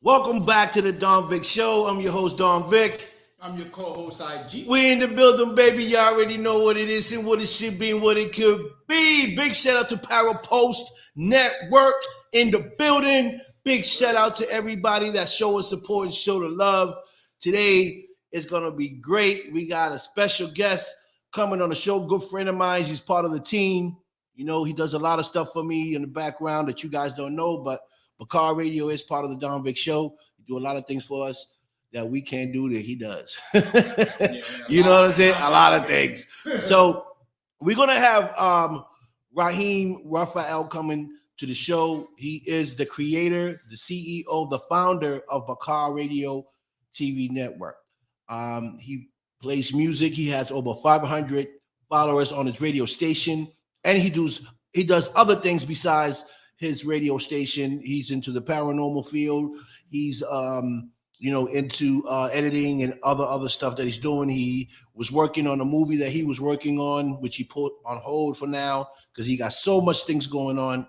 Welcome back to the Don Vic Show. I'm your host, Don Vic. I'm your co-host, IG. We in the building, baby. You already know what it is and what it should be and what it could be. Big shout out to Power Post Network in the building. Big shout out to everybody that show us support and show the love. Today is going to be great. We got a special guest coming on the show. Good friend of mine. He's part of the team. You know, he does a lot of stuff for me in the background that you guys don't know, but Bakar Radio is part of the Don Vic Show. He do a lot of things for us that we can't do that he does. You know what I'm saying? A lot of things. So we're going to have Raheem Raphael coming to the show. He is the creator, the CEO, the founder of Bakar Radio TV Network. He plays music. He has over 500 followers on his radio station, and he does other things besides his radio station. He's into the paranormal field. He's into editing and other stuff that he's doing. He was working on a movie that he was working on, which he put on hold for now because he got so much things going on.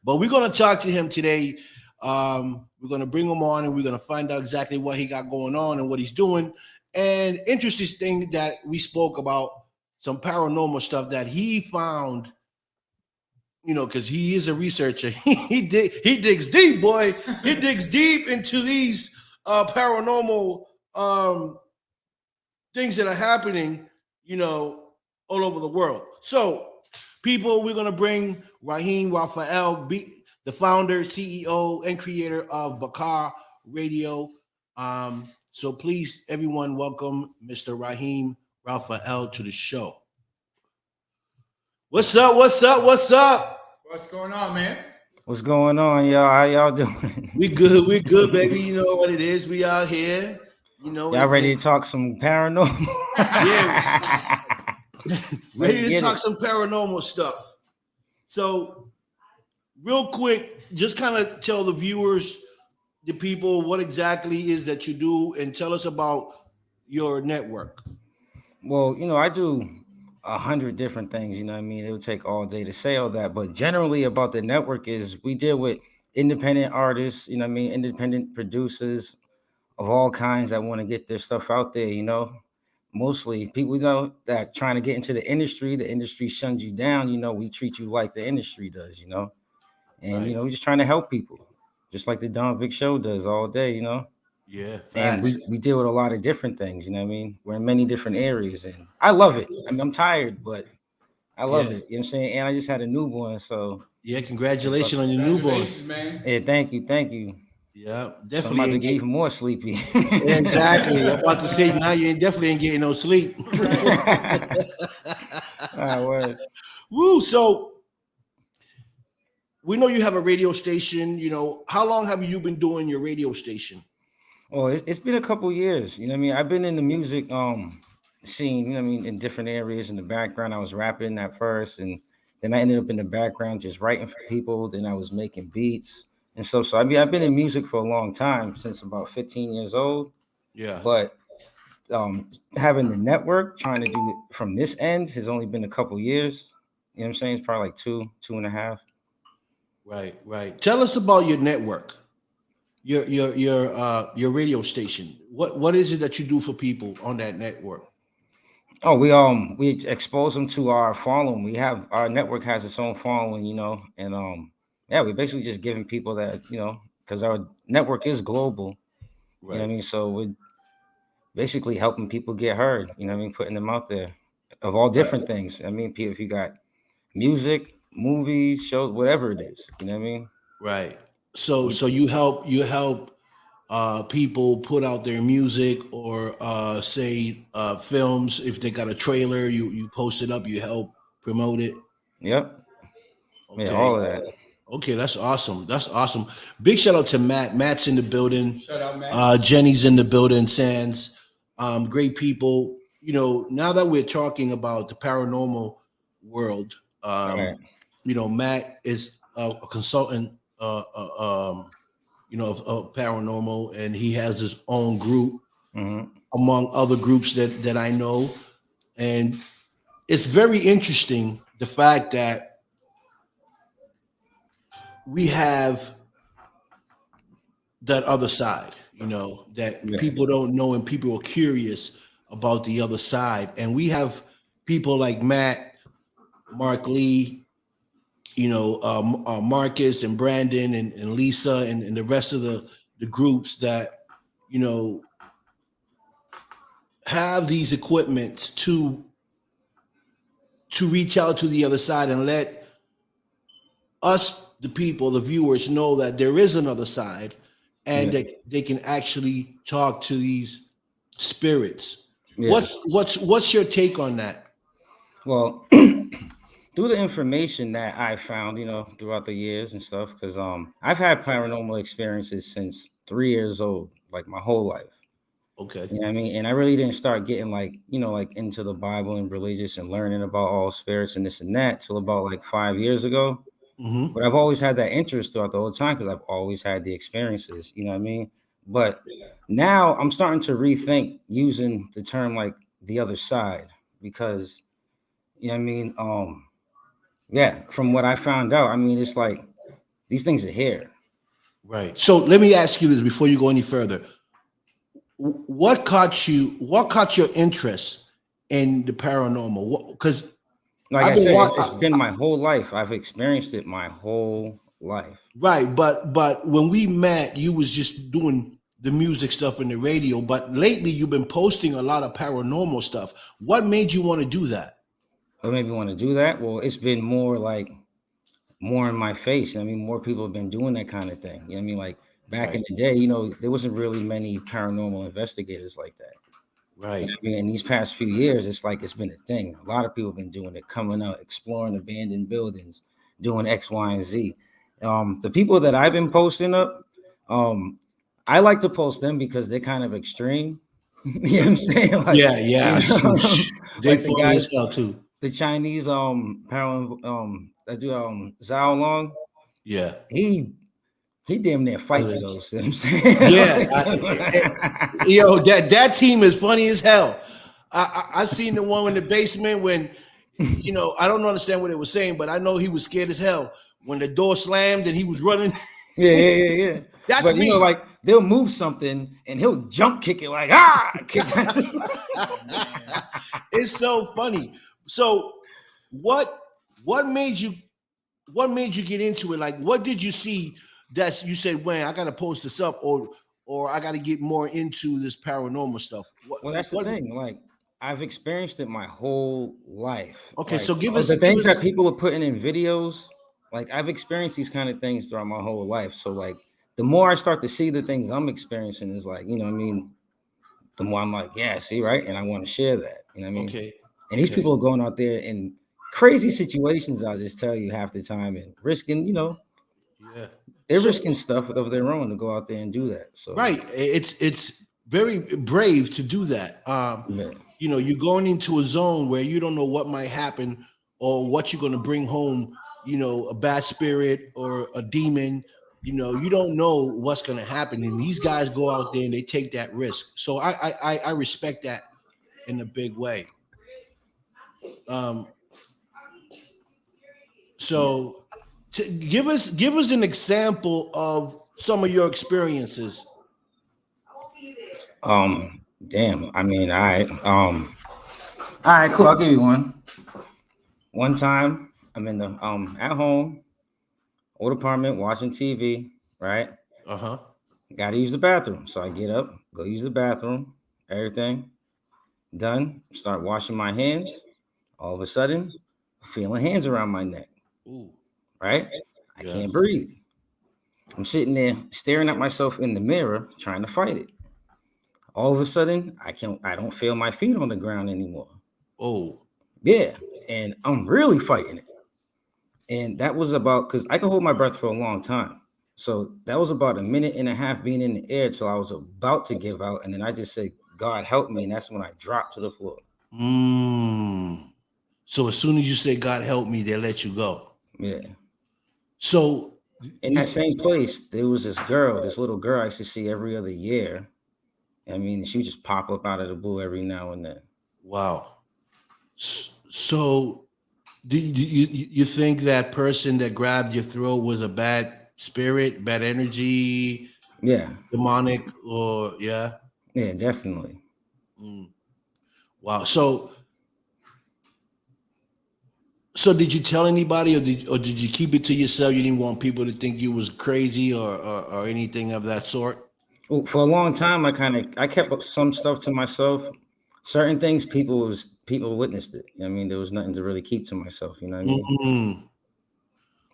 But we're going to talk to him today. We're going to bring him on and we're going to find out exactly what he got going on and what he's doing. And interesting thing that we spoke about, some paranormal stuff that he found, you know, because he is a researcher. He digs deep, boy. He digs deep into these paranormal things that are happening, you know, all over the world. So, people, we're going to bring Raheem Raphael, the founder, CEO, and creator of Bakar Radio. So please, everyone, welcome Mr. Raheem Raphael to the show. What's up? What's up? What's up? What's going on, man? What's going on, y'all? How y'all doing? We good, baby. You know what it is. We out here. You know, y'all ready to talk some paranormal? Yeah. Ready to talk some paranormal stuff. So, real quick, just kind of tell the viewers, the people, what exactly is that you do, and tell us about your network. Well, you know, I do 100 different things. You know what I mean? It would take all day to say all that, but generally about the network is we deal with independent artists. You know what I mean? Independent producers of all kinds that want to get their stuff out there. You know. Mostly people know that trying to get into the industry shuns you down. You know, we treat you like the industry does, you know, and, right. You know, we're just trying to help people just like the Don Vic Show does all day, you know. Yeah. And we deal with a lot of different things, you know what I mean? We're in many different areas and I love it. I mean, I'm tired, but I love it. You know what I'm saying? And I just had a newborn. So yeah, congratulations on your newborn, man. Yeah, thank you. Yeah, definitely. So I'm about to get even more sleepy. Exactly. I'm about to say now you definitely ain't getting no sleep. Word. Woo. So we know you have a radio station. You know, how long have you been doing your radio station? Oh, it's been a couple years. You know what I mean? I've been in the music scene, you know what I mean, in different areas in the background. I was rapping at first, and then I ended up in the background just writing for people. Then I was making beats. And so I mean, I've been in music for a long time, since about 15 years old. Yeah. But having the network, trying to do it from this end has only been a couple years. You know what I'm saying? It's probably like two and a half. Right. Tell us about your network, your radio station. What is it that you do for people on that network? Oh, we expose them to our following. Our network has its own following, you know, and yeah, we're basically just giving people that, you know, because our network is global. Right. You know what I mean? So we're basically helping people get heard, you know what I mean? Putting them out there of all different things. I mean, if you got music, movies, shows, whatever it is, you know what I mean? Right. So you help people put out their music or say films. If they got a trailer, you post it up, you help promote it. Yep. Okay. Yeah, all of that. Okay, that's awesome. Big shout out to Matt. Matt's in the building. Shout out, Matt. Jenny's in the building. Sands, great people. You know, now that we're talking about the paranormal world, you know, Matt is a consultant, of paranormal, and he has his own group among other groups that I know, and it's very interesting the fact that we have that other side, you know, that Yeah. people don't know and people are curious about the other side. And we have people like Matt, Mark Lee, you know, Marcus and Brandon and Lisa and the rest of the groups that, you know, have these equipments to reach out to the other side and let us, the people, the viewers, know that there is another side and Yeah. that they can actually talk to these spirits. Yeah. What's your take on that? Well, through the information that I found, you know, throughout the years and stuff, because I've had paranormal experiences since 3 years old, like my whole life. Okay. You know what I mean? And I really didn't start getting like, you know, like into the Bible and religious and learning about all spirits and this and that till about like 5 years ago. Mm-hmm. But I've always had that interest throughout the whole time because I've always had the experiences, you know what I mean? But now I'm starting to rethink using the term like the other side because, you know what I mean? Yeah, from what I found out, I mean, it's like these things are here. Right. So let me ask you this before you go any further. What caught you? What caught your interest in the paranormal? Because Like I've I been said, it's watching. been my whole life. I've experienced it my whole life. Right, but when we met, you was just doing the music stuff and the radio. But lately, you've been posting a lot of paranormal stuff. What made you want to do that? What made me want to do that? Well, it's been more like more in my face. I mean, more people have been doing that kind of thing. You know what I mean? Like back Right, in the day, you know, there wasn't really many paranormal investigators like that. You right, know what I mean? In these past few years, it's like it's been a thing. A lot of people have been doing it, coming out, exploring abandoned buildings, doing X, Y, and Z. The people that I've been posting up, I like to post them because they're kind of extreme. You know what I'm saying? Like, yeah, yeah. you I see. know, They like the funny guys, as hell too. the Chinese that do Zhao Long, Yeah, he damn near fights others. those. You know what I'm saying? Yeah, Like, yo, that team is funny as hell. I seen the one in the basement when, you know, I don't understand what they were saying, but I know he was scared as hell when the door slammed and he was running. yeah. That's But you know, me. like they'll move something and he'll jump kick it like kick that. It's so funny. So what what made you get into it? Like what did you see that you said, "Man, I got to post this up," or I got to get more into this paranormal stuff? Well, that's the What thing. Like I've experienced it my whole life. Okay, Like so the things that people are putting in videos, like I've experienced these kind of things throughout my whole life. So like the more I start to see the things I'm experiencing is like, you know what I mean, the more I'm like, yeah, see, right? And I want to share that. You know what I mean? Okay. And these Okay. people are going out there in crazy situations, I'll just tell you half the time and risking, you know, Yeah. they're So risking stuff of their own to go out there and do that. So right, it's very brave to do that. yeah. You know, you're going into a zone where you don't know what might happen or what you're going to bring home. You know, a bad spirit or a demon. You know, you don't know what's going to happen, and these guys go out there and they take that risk. So I respect that in a big way. Um, so give us an example of some of your experiences. Damn. I mean, all right, cool. I'll give you one. One time I'm in the at home, old apartment, watching TV, right? Uh huh. Gotta use the bathroom. So I get up, go use the bathroom, everything done, start washing my hands. All of a sudden, feeling hands around my neck, Ooh. right? I Yes. can't breathe. I'm sitting there staring at myself in the mirror, trying to fight it. All of a sudden, I don't feel my feet on the ground anymore. Oh. Yeah. And I'm really fighting it. And that was about because I can hold my breath for a long time. So that was about a minute and a half being in the air till I was about to give out. And then I just said, God help me. And that's when I dropped to the floor. Mm. So as soon as you say God help me, they let you go. Yeah. So In that same place, there was this girl, this little girl I used to see every other year. I mean, she would just pop up out of the blue every now and then. wow. So do you think that person that grabbed your throat was a bad spirit, bad energy? Yeah, demonic, or yeah. yeah, definitely. Mm. Wow. So did you tell anybody, or did you keep it to yourself? You didn't want people to think you was crazy, or anything of that sort. Well, for a long time, I kept some stuff to myself. Certain things people witnessed it. I mean, there was nothing to really keep to myself. You know what I mean? Mm.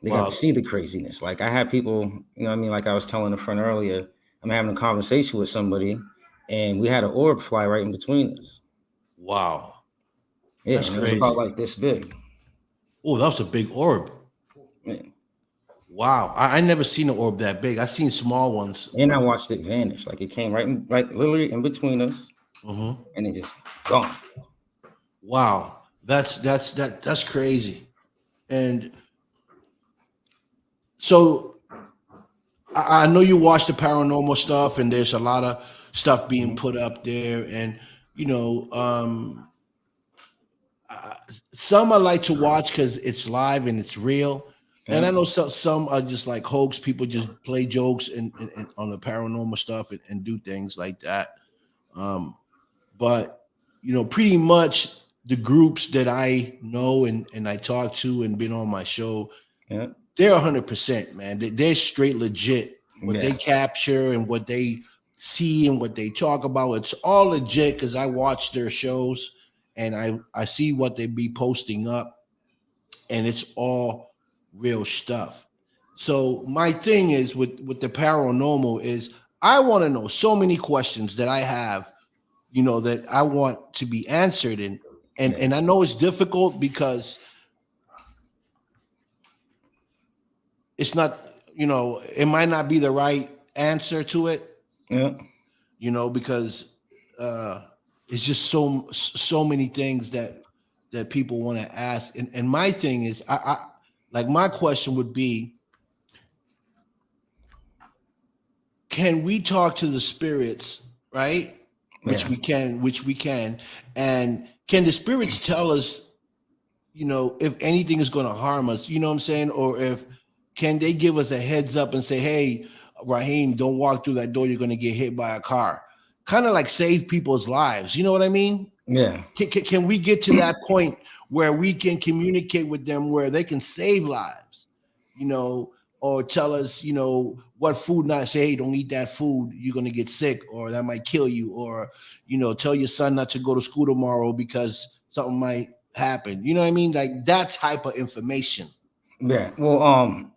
They got to Wow. see the craziness. Like I had people, you know what I mean? Like I was telling a friend earlier, I'm having a conversation with somebody and we had an orb fly right in between us. Wow. Yeah, That's and it was about crazy. like this big. Oh, that was a big orb. Yeah. Wow. I never seen an orb that big. I seen small ones, And I but watched it vanish. Like it came right literally in between us mhm. and it just gone. Wow. That's crazy. And so I know you watch the paranormal stuff, and there's a lot of stuff being Mhm. put up there, and you know, some I like to watch because it's live and it's real. And Yeah. I know some are just like hoax. People just play jokes and on the paranormal stuff and do things like that. Um, but pretty much the groups that I know and I talk to and been on my show, Yeah. they're 100%, man. They're straight legit. What they Yeah. capture and what they see and what they talk about, it's all legit because I watch their shows and I see what they be posting up, and it's all real stuff. So my thing is with the paranormal is I want to know so many questions that I have, that I want to be answered, and and Yeah. and I know it's difficult because it's not, it might not be the right answer to it, Yeah. because uh it's just so many things that people want to ask, and my thing is I like my question would be, can we talk to the spirits, right? which Yeah. we can which we can and can the spirits tell us, if anything is going to harm us, you know what I'm saying? Or if can they give us a heads up and say, hey, Raheem, don't walk through that door, you're going to get hit by a car. Kind of like save people's lives. You know what I mean? Yeah. Can we get to that point where we can communicate with them where they can save lives, you know, or tell us, what food not say, hey, don't eat that food, you're going to get sick, or that might kill you, or, tell your son not to go to school tomorrow because something might happen. You know what I mean? Like that type of information. Yeah. Well,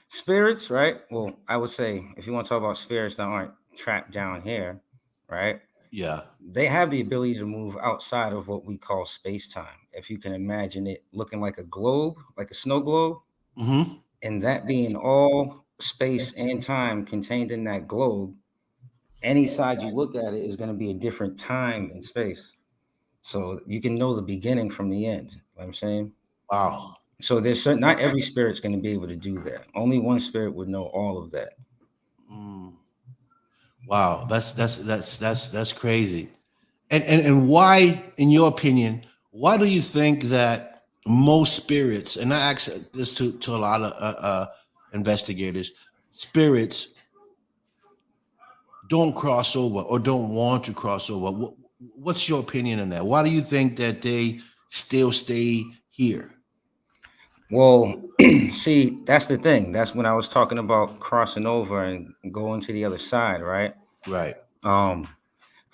spirits, right? Well, I would say if you want to talk about spirits that aren't trapped down here, right? Yeah. They have the ability to move outside of what we call space time. If you can imagine it looking like a globe, like a snow globe, Mm-hmm. and that being all space and time contained in that globe, any side you look at it is going to be a different time and space. So you can know the beginning from the end. You know what I'm saying? Wow. So there's certain, not every spirit's going to be able to do that. Only one spirit would know all of that. Mm. Wow. That's crazy. And why, in your opinion, why do you think that most spirits, and I ask this to a lot of investigators, spirits don't cross over or don't want to cross over? What's your opinion on that? Why do you think that they still stay here? Well, see, that's the thing. That's when I was talking about crossing over and going to the other side, right? Right. Um,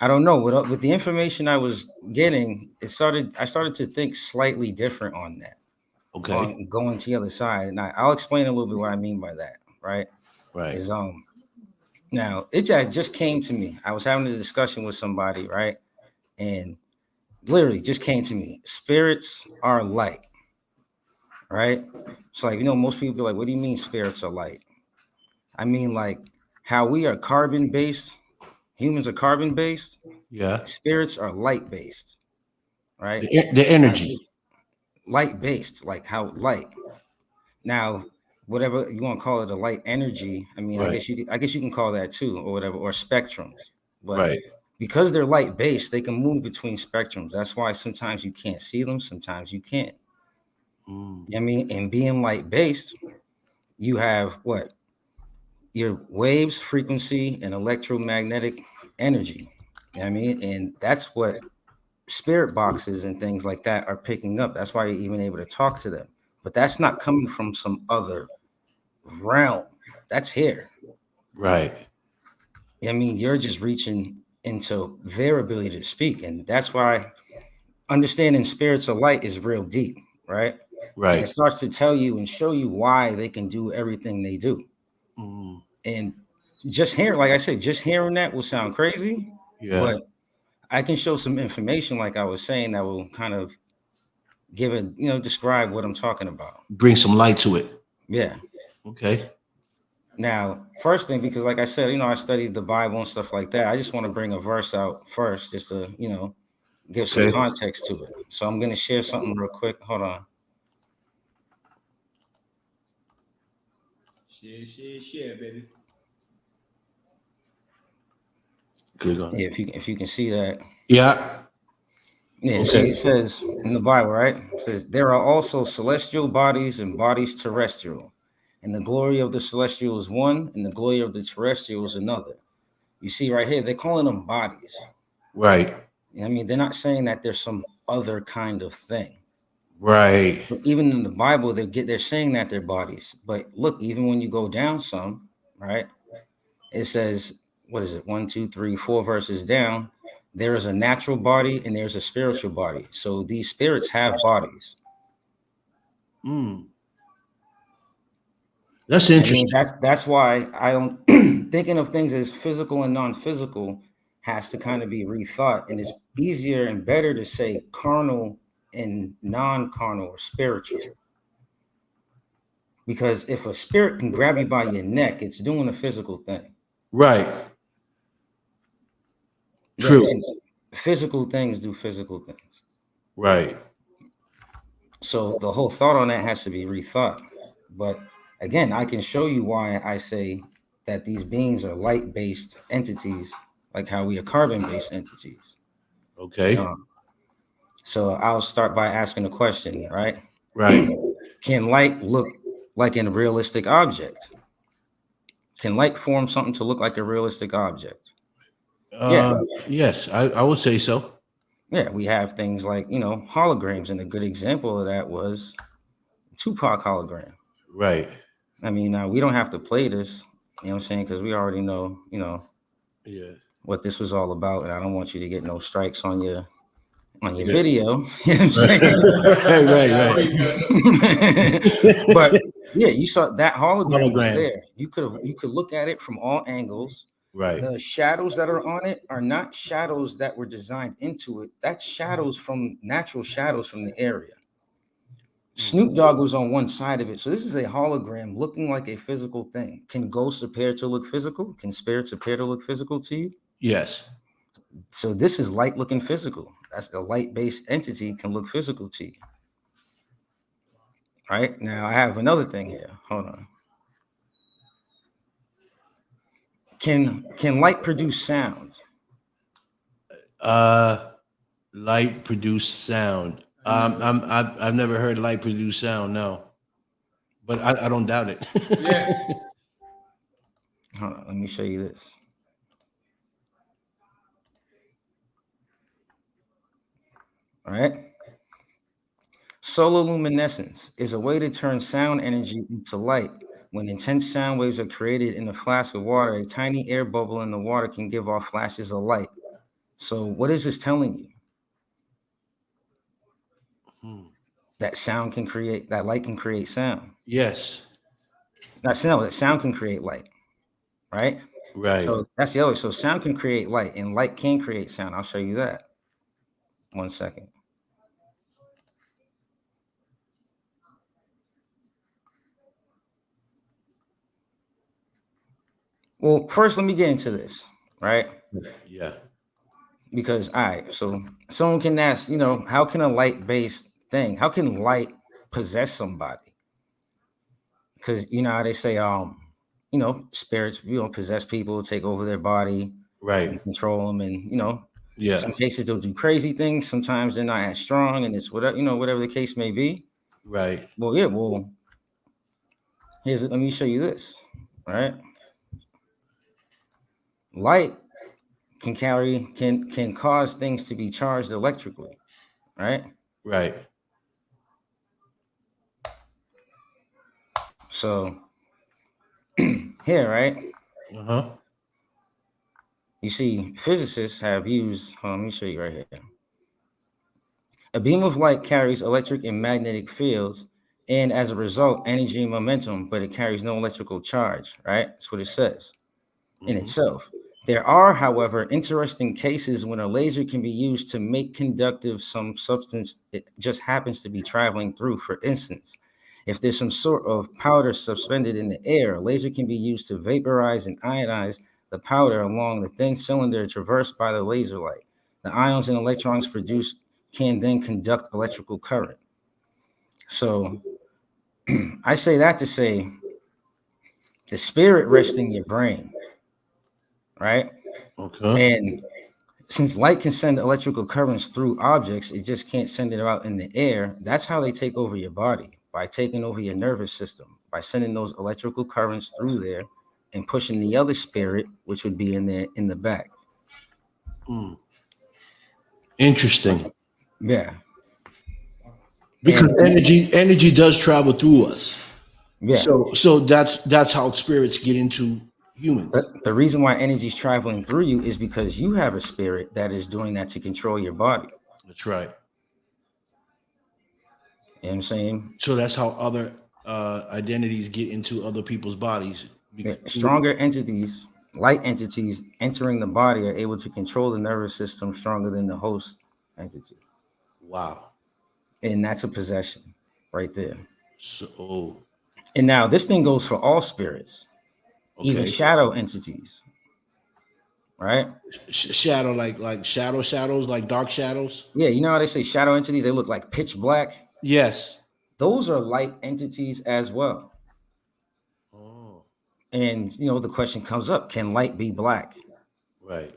I don't know. With the information I was getting, I started to think slightly different on that, Okay. on going to the other side. And I'll explain a little bit what I mean by that, right? Right. Is now it just came to me. I was having a discussion with somebody, right? And literally just came to me. Spirits are light, right? It's like, most people be like, what do you mean spirits are light? I mean, like how we are carbon based, humans are carbon based, Yeah. spirits are light based, right? The Now, energy. light based, like how light. Now, whatever you want to call it, a light energy. I mean, Right. I guess you can call that too, or whatever, or spectrums. But Right. because they're light based, they can move between spectrums. That's why sometimes you can't see them, sometimes you can't. Mm. I mean, and being light based, you have what? your waves, frequency, and electromagnetic energy. You know what I mean? And that's what spirit boxes and things like that are picking up. That's why you're even able to talk to them. But that's not coming from some other realm. That's here. Right. I mean, you're just reaching into their ability to speak. And that's why understanding spirits of light is real deep, right? And it Right. starts to tell you and show you why they can do everything they do. Mm, And just hearing, like I said, just hearing that will sound crazy, yeah. but I can show some information, like I was saying, that will kind of give it, describe what I'm talking about. Bring some light to it. Yeah. Okay. Now, first thing, because like I said, I studied the Bible and stuff like that. I just want to bring a verse out first, just to, give some Okay. context to it. So I'm going to share something real quick. Hold on. Share, baby. Good on. Yeah, if you can see that. Yeah. Yeah, Okay. see, it says in the Bible, right? It says, there are also celestial bodies and bodies terrestrial. And the glory of the celestial is one, and the glory of the terrestrial is another. You see right here, they're calling them bodies. Right. I mean, they're not saying that there's some other kind of thing. Right. But even in the Bible, they're saying that they're bodies. But look, even when you go down some, right? It says, what is it? 1, 2, 3, 4 verses down. There is a natural body and there's a spiritual body. So these spirits have bodies. Mm. That's I mean, interesting. that's why I don't thinking of things as physical and non-physical has to kind of be rethought. And it's easier and better to say carnal and non-carnal or spiritual. Because if a spirit can grab you by your neck, it's doing a physical thing. Right. Yeah, True. and physical things do physical things. Right. So the whole thought on that has to be rethought. But again, I can show you why I say that these beings are light-based entities, like how we are carbon-based entities. Okay. So I'll start by asking a question, right? Right. Can light look like a realistic object? Can light form something to look like a realistic object? Yeah. Yes, I would say so. Yeah, we have things like, holograms, and a good example of that was Tupac Hologram. Right. I mean, now we don't have to play this, you know what I'm saying, because we already know, Yeah. what this was all about, and I don't want you to get no strikes on your Yeah. video. You know what I'm saying? right. But yeah, you saw that hologram was Hologram. there. You could look at it from all angles. Right. The shadows that are on it are not shadows that were designed into it. That's shadows from natural shadows from the area. Snoop Dogg was on one side of it. So this is a hologram looking like a physical thing. Can ghosts appear to look physical? Can spirits appear to look physical to you? Yes. So this is light looking physical. That's the light-based entity can look physical to you. All right. Now I have another thing here. Hold on. Can light produce sound? Light produce sound. I've never heard light produce sound. No, but I don't doubt it. Yeah. Hold on. Let me show you this. All right. Solar luminescence is a way to turn sound energy into light. When intense sound waves are created in a flask of water, a tiny air bubble in the water can give off flashes of light. So what is this telling you? That light can create sound. Yes. That sound can create light, right? Right. So that's the other. So sound can create light, and light can create sound. I'll show you that. 1 second. Well, first, let me get into this, right? Yeah. Because, all right, so someone can ask, how can a light-based thing, how can light possess somebody? Because, how they say, spirits, possess people, take over their body, Right. and control them. And, Yeah. some cases they'll do crazy things. Sometimes they're not as strong, and it's whatever, whatever the case may be. Right. Well, yeah, let me show you this, right? Light can cause things to be charged electrically, right? Right. So here, right? Uh-huh. You see, physicists have used, let me show you right here. A beam of light carries electric and magnetic fields, and as a result, energy and momentum, but it carries no electrical charge, right? That's what it says in itself. There are, however, interesting cases when a laser can be used to make conductive some substance it just happens to be traveling through. For instance, if there's some sort of powder suspended in the air, a laser can be used to vaporize and ionize the powder along the thin cylinder traversed by the laser light. The ions and electrons produced can then conduct electrical current. So I say that to say the spirit rests in your brain, right? Okay. And since light can send electrical currents through objects, it just can't send it out in the air. That's how they take over your body, by taking over your nervous system, by sending those electrical currents through there and pushing the other spirit, which would be in there in the back. Interesting. Yeah. Because And energy does travel through us. yeah. So that's how spirits get into humans. But the reason why energy is traveling through you is because you have a spirit that is doing that to control your body. That's right. You know what I'm saying? So that's how other identities get into other people's bodies. Yeah. Stronger entities, light entities entering the body are able to control the nervous system stronger than the host entity. Wow. And that's a possession right there. So And now this thing goes for all spirits, even okay. shadow entities, right? Shadow, like shadows, like dark shadows. Yeah, you know how they say shadow entities, they look like pitch black. Yes. Those are light entities as well. Oh, And you know, the question comes up, can light be black? right.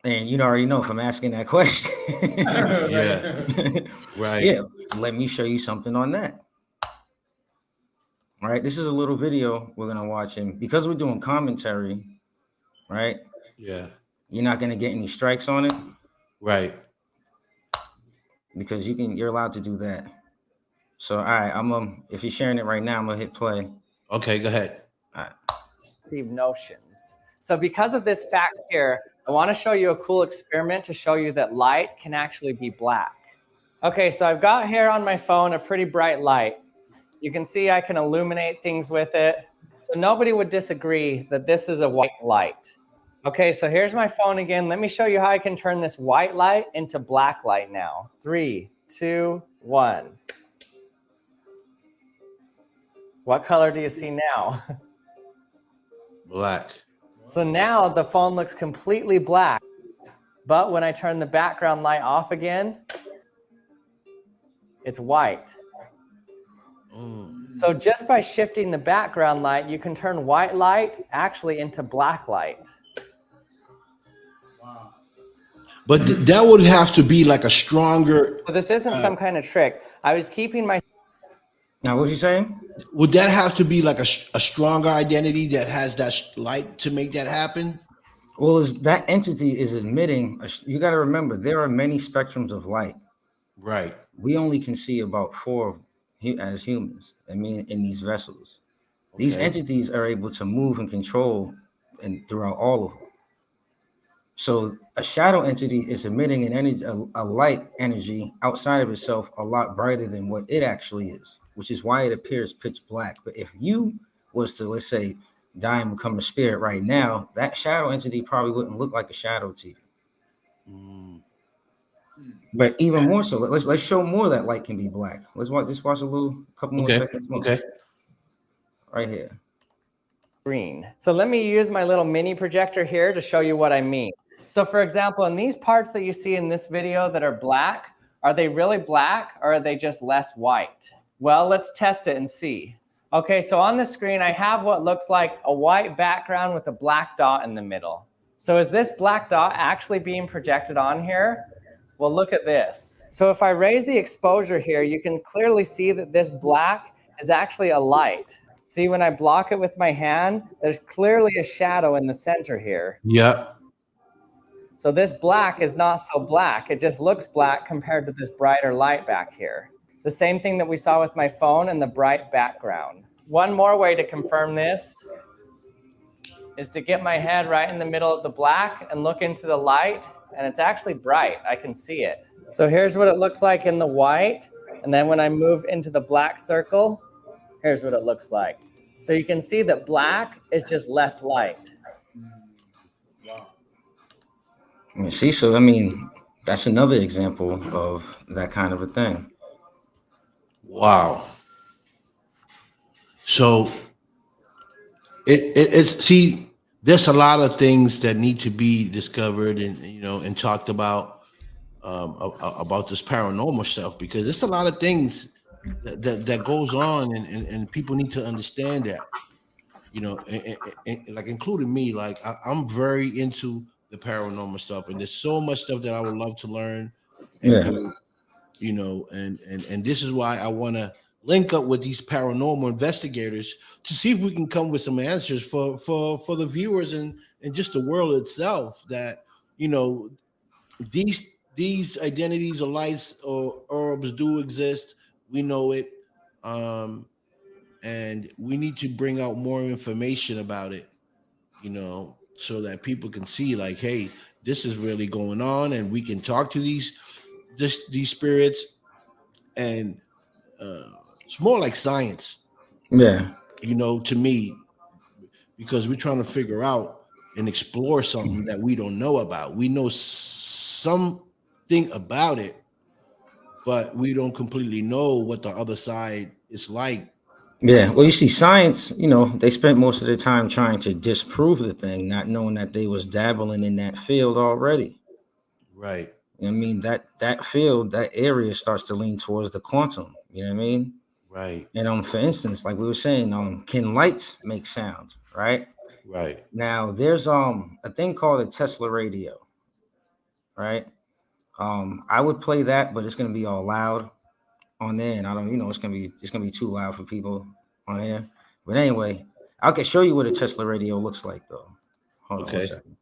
And you already know if I'm asking that question. Yeah. Right. Yeah, let me show you something on that. All right, this is a little video we're gonna watch, and because we're doing commentary, right? Yeah. You're not gonna get any strikes on it. Right. Because you're allowed to do that. So all right, if you're sharing it right now, I'm gonna hit play. Okay, go ahead. All right. Notions. So because of this fact here, I want to show you a cool experiment to show you that light can actually be black. Okay, so I've got here on my phone a pretty bright light. You can see I can illuminate things with it. So nobody would disagree that this is a white light. Okay, so here's my phone again. Let me show you how I can turn this white light into black light now. 3, 2, 1. What color do you see now? Black. So now the phone looks completely black. But when I turn the background light off again, it's white. So just by shifting the background light, you can turn white light actually into black light. But that would have to be like a stronger. So this isn't some kind of trick. I was keeping my... Now, what you saying? Would that have to be like a stronger identity that has that light to make that happen? Well, that entity is emitting. You got to remember, there are many spectrums of light. Right. We only can see about 4 as humans. I mean, in these vessels, these entities are able to move and control and throughout all of them. So a shadow entity is emitting an energy, a light energy outside of itself, a lot brighter than what it actually is, which is why it appears pitch black. But if you was to, let's say, die and become a spirit right now, that shadow entity probably wouldn't look like a shadow to you. But even more so, let's show more that light can be black. Let's watch a couple more seconds more. Okay. Right here. Green. So let me use my little mini projector here to show you what I mean. So for example, in these parts that you see in this video that are black, are they really black or are they just less white? Well, let's test it and see. Okay, so on the screen, I have what looks like a white background with a black dot in the middle. So is this black dot actually being projected on here? Well, look at this. So if I raise the exposure here, you can clearly see that this black is actually a light. See, when I block it with my hand, there's clearly a shadow in the center here. Yep. So this black is not so black. It just looks black compared to this brighter light back here. The same thing that we saw with my phone and the bright background. One more way to confirm this is to get my head right in the middle of the black and look into the light, and it's actually bright. I can see it. So here's what it looks like in the white, and then when I move into the black circle, here's what it looks like. So you can see that black is just less light. You see, so I mean, that's another example of that kind of a thing. Wow. So it's see, there's a lot of things that need to be discovered and talked about this paranormal stuff, because there's a lot of things that goes on, and people need to understand that, and like including me, like I'm very into the paranormal stuff, and there's so much stuff that I would love to learn and do, and this is why I want to link up with these paranormal investigators to see if we can come with some answers for the viewers and just the world itself, that these identities or lights or orbs do exist. We know it, and we need to bring out more information about it, so that people can see, like, hey, this is really going on, and we can talk to these spirits, and it's more like science, to me, because we're trying to figure out and explore something that we don't know about. We know something about it, but we don't completely know what the other side is like. Yeah, well, you see, science, they spent most of their time trying to disprove the thing, not knowing that they was dabbling in that field already. Right. I mean, that field, that area starts to lean towards the quantum. You know what I mean? Right. And for instance, like we were saying, can lights make sound? Right. Right. Now there's a thing called a Tesla radio. Right. I would play that, but it's gonna be all loud on there, and I don't, it's gonna be too loud for people on here. But anyway, I can show you what a Tesla radio looks like, though. Hold on 1 second.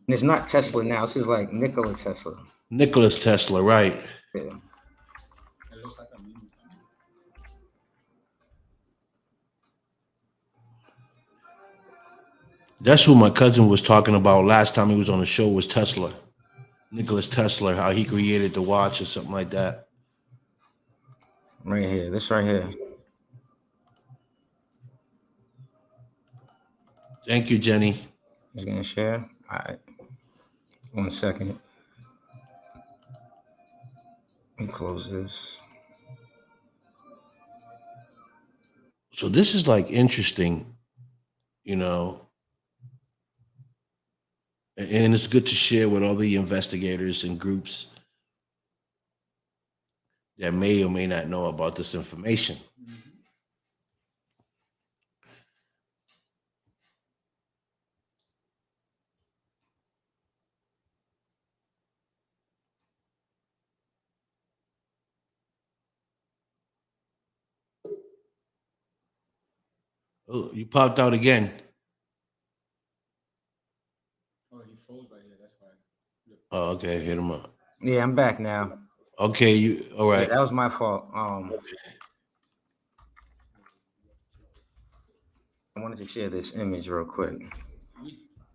And it's not Tesla now. It's just like Nikola Tesla. Nikola Tesla, right? Yeah. That's who my cousin was talking about last time he was on the show, was Tesla. Nikola Tesla, how he created the watch or something like that. Right here. This right here. Thank you, Jenny. He's going to share. All right. 1 second. Let me close this. So this is like interesting, and it's good to share with all the investigators and groups that may or may not know about this information. Oh, you popped out again. Oh, he froze right here. That's why. Oh, okay. Hit him up. Yeah, I'm back now. Okay, you all right? Yeah, that was my fault. I wanted to share this image real quick.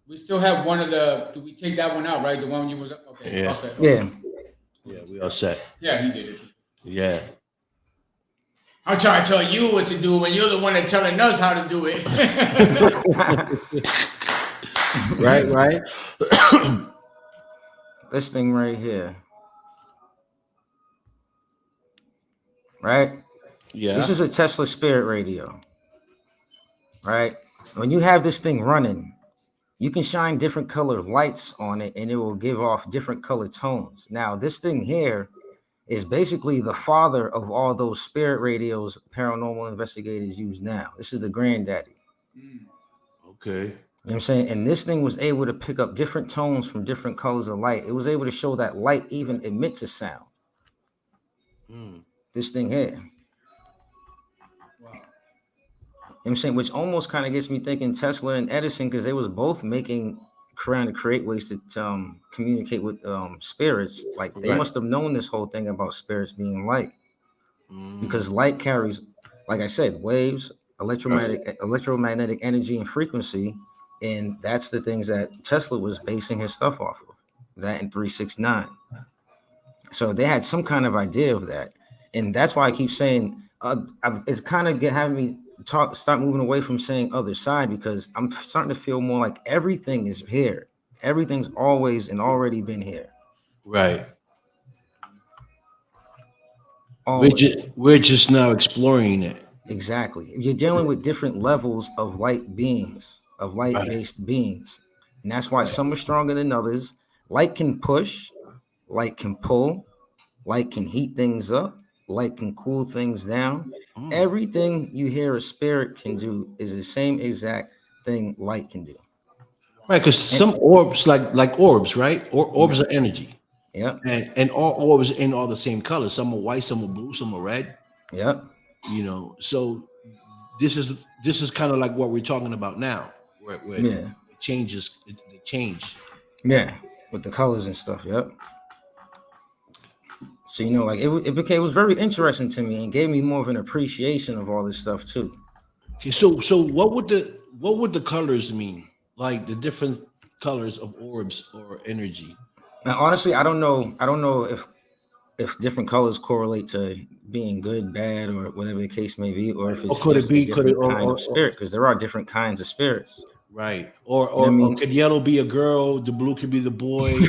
We still have one of the. Did we take that one out? Right, the one you was. Okay. Yeah. All set. Okay. Yeah. We all set. Yeah, he did it. Yeah. I'm trying to tell you what to do when you're the one that's telling us how to do it. Right. This thing right here. Right? Yeah. This is a Tesla Spirit radio. Right? When you have this thing running, you can shine different color lights on it, and it will give off different color tones. Now, this thing here is basically the father of all those spirit radios paranormal investigators use now. This is the granddaddy. Okay. You know what I'm saying? And this thing was able to pick up different tones from different colors of light. It was able to show that light even emits a sound. This thing here. Wow. You know what I'm saying, which almost kind of gets me thinking Tesla and Edison, because they was both trying to create ways to communicate with spirits. Like they Right. must have known this whole thing about spirits being light, because light carries, like I said, waves, electromagnetic energy and frequency, and that's the things that Tesla was basing his stuff off of. That in 369. So they had some kind of idea of that, and that's why I keep saying it's kind of having me start moving away from saying other side, because I'm starting to feel more like everything is here. Everything's always and already been here. Right. Always. We're just now exploring it. Exactly. You're dealing with different levels of light beings, of light-based beings, and that's why some are stronger than others. Light can push, light can pull, light can heat things up, light can cool things down. Everything you hear a spirit can do is the same exact thing light can do. Right, because some orbs, like orbs, right? Or orbs are energy. Yep. And all orbs ain't all the same color. Some are white, some are blue, some are red. Yep. You know, so this is kind of like what we're talking about now, where Yeah. it changes, the change. Yeah. With the colors and stuff. Yep. So, you know, like it was very interesting to me and gave me more of an appreciation of all this stuff too. Okay, so what would the colors mean? Like the different colors of orbs or energy? Now, honestly, I don't know if different colors correlate to being good, bad, or whatever the case may be, or if it's Could it just a be? Could it? different kind of spirit, because there are different kinds of spirits. Right. You know what I mean? Or could yellow be a girl? The blue could be the boy. You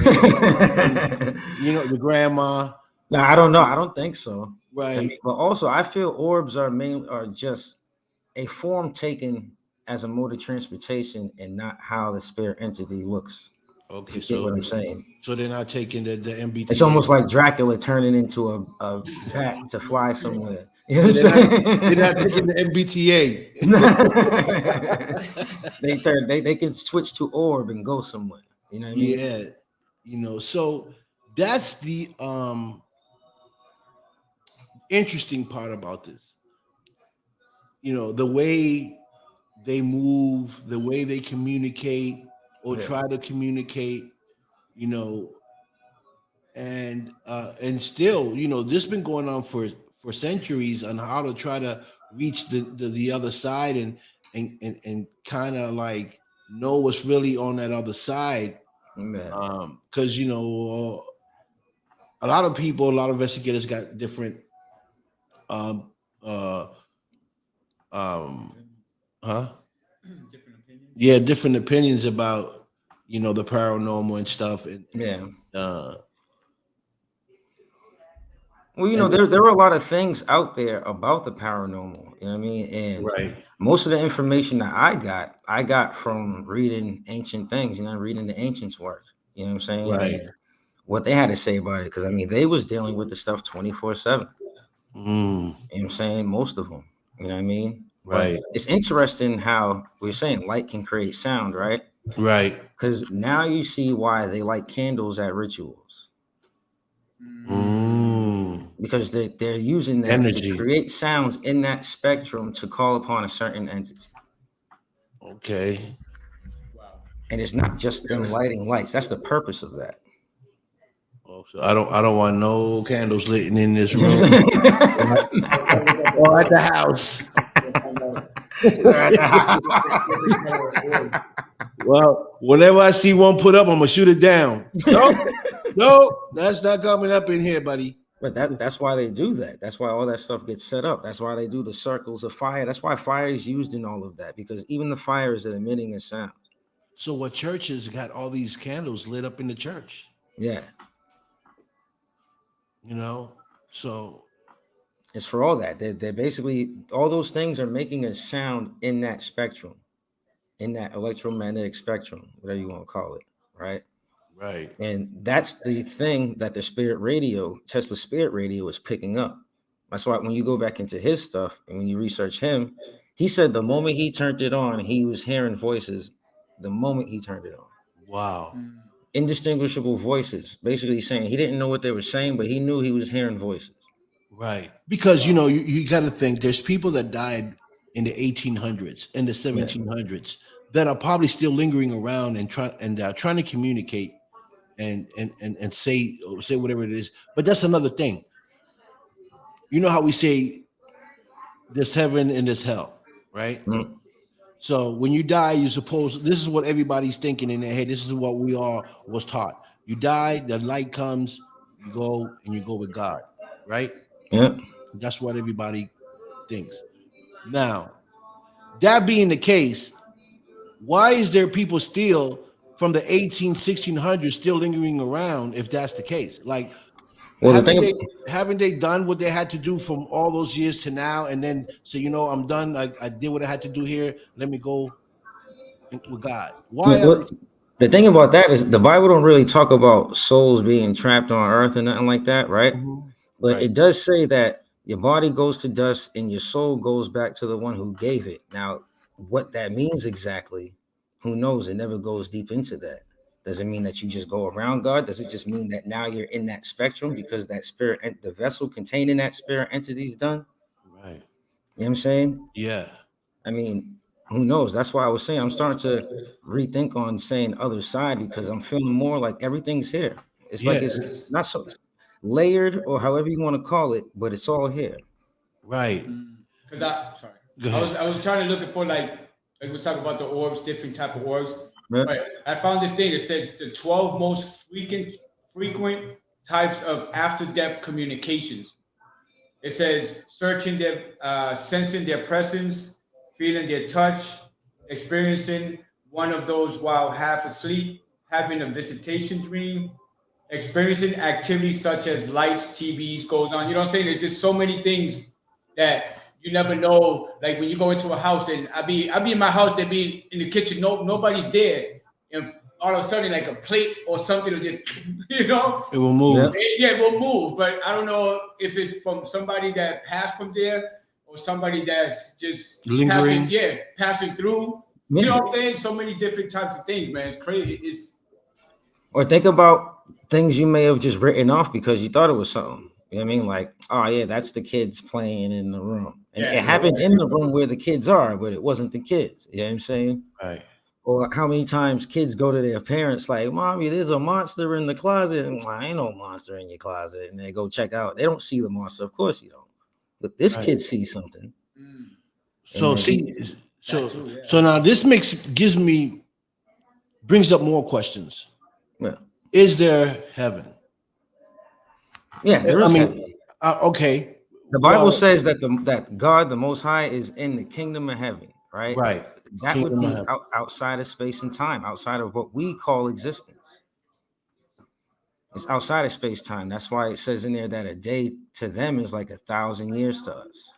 know, the grandma. No, I don't know. I don't think so. Right. I mean, but also, I feel orbs are just a form taken as a mode of transportation and not how the spirit entity looks. Okay. You get what I'm saying? So they're not taking the MBT. It's almost like Dracula turning into a bat to fly somewhere. You know what I'm saying? They're not taking the MBTA. They can switch to orb and go somewhere. You know what I mean? Yeah. You know, so that's the interesting part about this. You know, the way they move, the way they communicate or try to communicate, you know, and still, you know, this has been going on for centuries on how to try to reach the other side and kind of like know what's really on that other side. Because you know, a lot of investigators got different Different opinions. Yeah, different opinions about, you know, the paranormal and stuff. Well, you know, there are a lot of things out there about the paranormal, you know what I mean? And most of the information that I got from reading ancient things, you know, reading the ancients' work, you know what I'm saying? Right. And what they had to say about it, because I mean, they was dealing with the stuff 24/7. You know what I'm saying? Most of them, you know what I mean? Right. But it's interesting how we're saying light can create sound, right? Right. Because now you see why they light candles at rituals. Because they're using that energy to create sounds in that spectrum to call upon a certain entity. Okay. Wow. And it's not just them lighting lights. That's the purpose of that. So I don't want no candles lit in this room or at the house. Well, whenever I see one put up, I'm gonna shoot it down. No, that's not coming up in here, buddy. But that's why they do that. That's why all that stuff gets set up. That's why they do the circles of fire. That's why fire is used in all of that, because even the fire is emitting a sound. So what churches got all these candles lit up in the church? Yeah. You know, so it's for all that. They're basically, all those things are making a sound in that spectrum, in that electromagnetic spectrum, whatever you want to call it, right? Right. And that's the thing that the spirit radio, Tesla spirit radio, is picking up. That's why when you go back into his stuff and when you research him, he said the moment he turned it on, he was hearing voices the moment he turned it on. Wow. Indistinguishable voices, basically saying he didn't know what they were saying, but he knew he was hearing voices. Right. Because you got to think there's people that died in the 1800s, in the 1700s that are probably still lingering around and trying to communicate and say whatever it is. But that's another thing. You know how we say there's heaven and there's hell, right? Mm. So when you die, you suppose this is what everybody's thinking in their head. This is what we all was taught. You die, the light comes, you go with God, right? Yeah. That's what everybody thinks. Now, that being the case, why is there people still from the 1600s still lingering around if that's the case? Like, Well, the haven't thing, they done what they had to do from all those years to now and then say, I'm done. I did what I had to do here. Let me go with God. Why are they? the thing about that is the Bible don't really talk about souls being trapped on earth and nothing like that, right? Mhm. But Right. it does say that your body goes to dust and your soul goes back to the one who gave it. Now, what that means exactly, who knows? It never goes deep into that. Does it mean that you just go around God? Does it just mean that now you're in that spectrum because that spirit and the vessel containing that spirit entity is done? Right. You know what I'm saying? Yeah. I mean, who knows? That's why I was saying I'm starting to rethink on saying other side because I'm feeling more like everything's here. It's Yeah. like it's not so layered or however you want to call it, but it's all here. Right. Because Go I ahead. was trying to look for like we was talking about the orbs, different type of orbs. Yeah. But I found this thing that says the 12 most frequent types of after death communications. It says searching their, sensing their presence, feeling their touch, experiencing one of those while half asleep, having a visitation dream, experiencing activities such as lights, TVs, goes on. You know what I'm saying? There's just so many things that you never know. Like when you go into a house and I be in my house, they be in the kitchen, nobody's there. And all of a sudden, like a plate or something will just, It will move. yeah, it will move. But I don't know if it's from somebody that passed from there or somebody that's just Lingering. passing through. Yeah. You know what I'm saying? So many different types of things, man. It's crazy. Or think about things you may have just written off because you thought it was something. You know what I mean? Like, oh yeah, that's the kids playing in the room. And it happened in the room where the kids are, but it wasn't the kids. You know what I'm saying? Right. Or how many times kids go to their parents like, Mommy, there's a monster in the closet. And I ain't no monster in your closet. And they go check out. They don't see the monster. Of course you don't. But this kid sees something. So And so now this brings up more questions. yeah. Is there heaven? Yeah, there is I mean, heaven. okay. The Bible Well, says that that God, the Most High, is in the kingdom of heaven, right? right. That would Kingdom of be heaven. outside of space and time, outside of what we call existence. It's outside of space time. That's why it says in there that a day to them is like 1,000 years to us.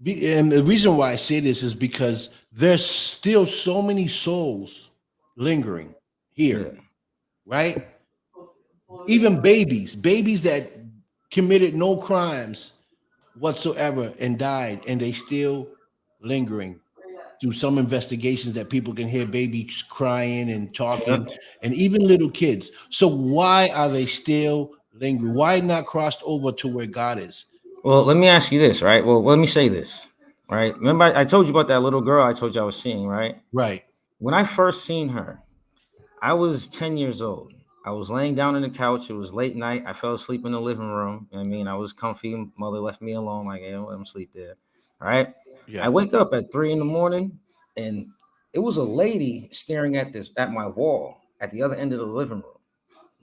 And the reason why I say this is because there's still so many souls lingering here, Yeah. right? Even babies that committed no crimes whatsoever and died, and they still lingering through some investigations that people can hear babies crying and talking, and even little kids. So why are they still lingering? Why not crossed over to where God is? Well, let me ask you this, right? Well, let me say this, right? Remember, I told you about that little girl I told you I was seeing, right? Right. When I first seen her, I was 10 years old. I was laying down on the couch. It was late night. I fell asleep in the living room. I mean, I was comfy. Mother left me alone. Like, yeah, let me sleep there. All right. Yeah. I wake up at 3 a.m, and it was a lady staring at my wall at the other end of the living room.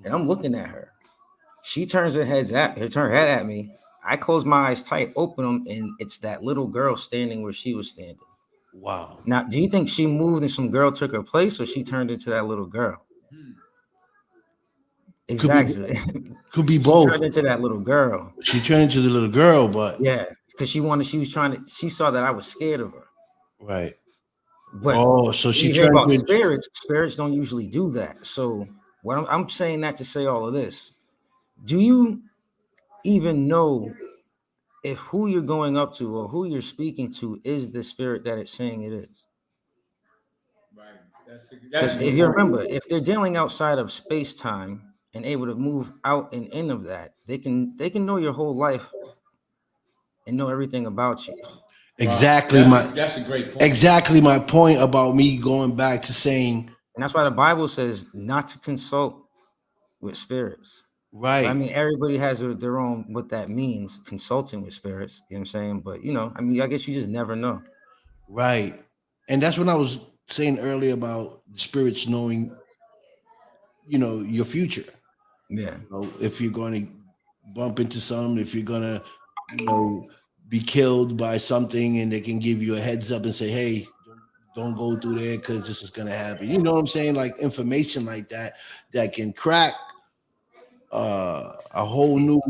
And I'm looking at her. She turns her head at me. I close my eyes tight, open them, and it's that little girl standing where she was standing. Wow. Now, do you think she moved and some girl took her place, or she turned into that little girl? Exactly. Could be She both. turned into that little girl. She turned into the little girl, but Yeah, because she saw that I was scared of her. right. But So she you hear turned about into spirits don't usually do that. So what I'm saying that to say all of this, do you even know if who you're going up to or who you're speaking to is the spirit that it's saying it is? Right. That's Because a if good you point. remember, if they're dealing outside of space time, and able to move out and in of that, they can know your whole life and know everything about you. Exactly That's a great point. exactly my point about me going back to saying, And that's why the Bible says not to consult with spirits. right, I mean, everybody has their own what that means, consulting with spirits. You know what I'm saying? But I mean, I guess you just never know. right. And that's what I was saying earlier about spirits knowing, your future. Yeah. If you're going to bump into something, if you're going to, be killed by something, and they can give you a heads up and say, hey, don't go through there because this is going to happen. You know what I'm saying? Like information like that can crack a whole new,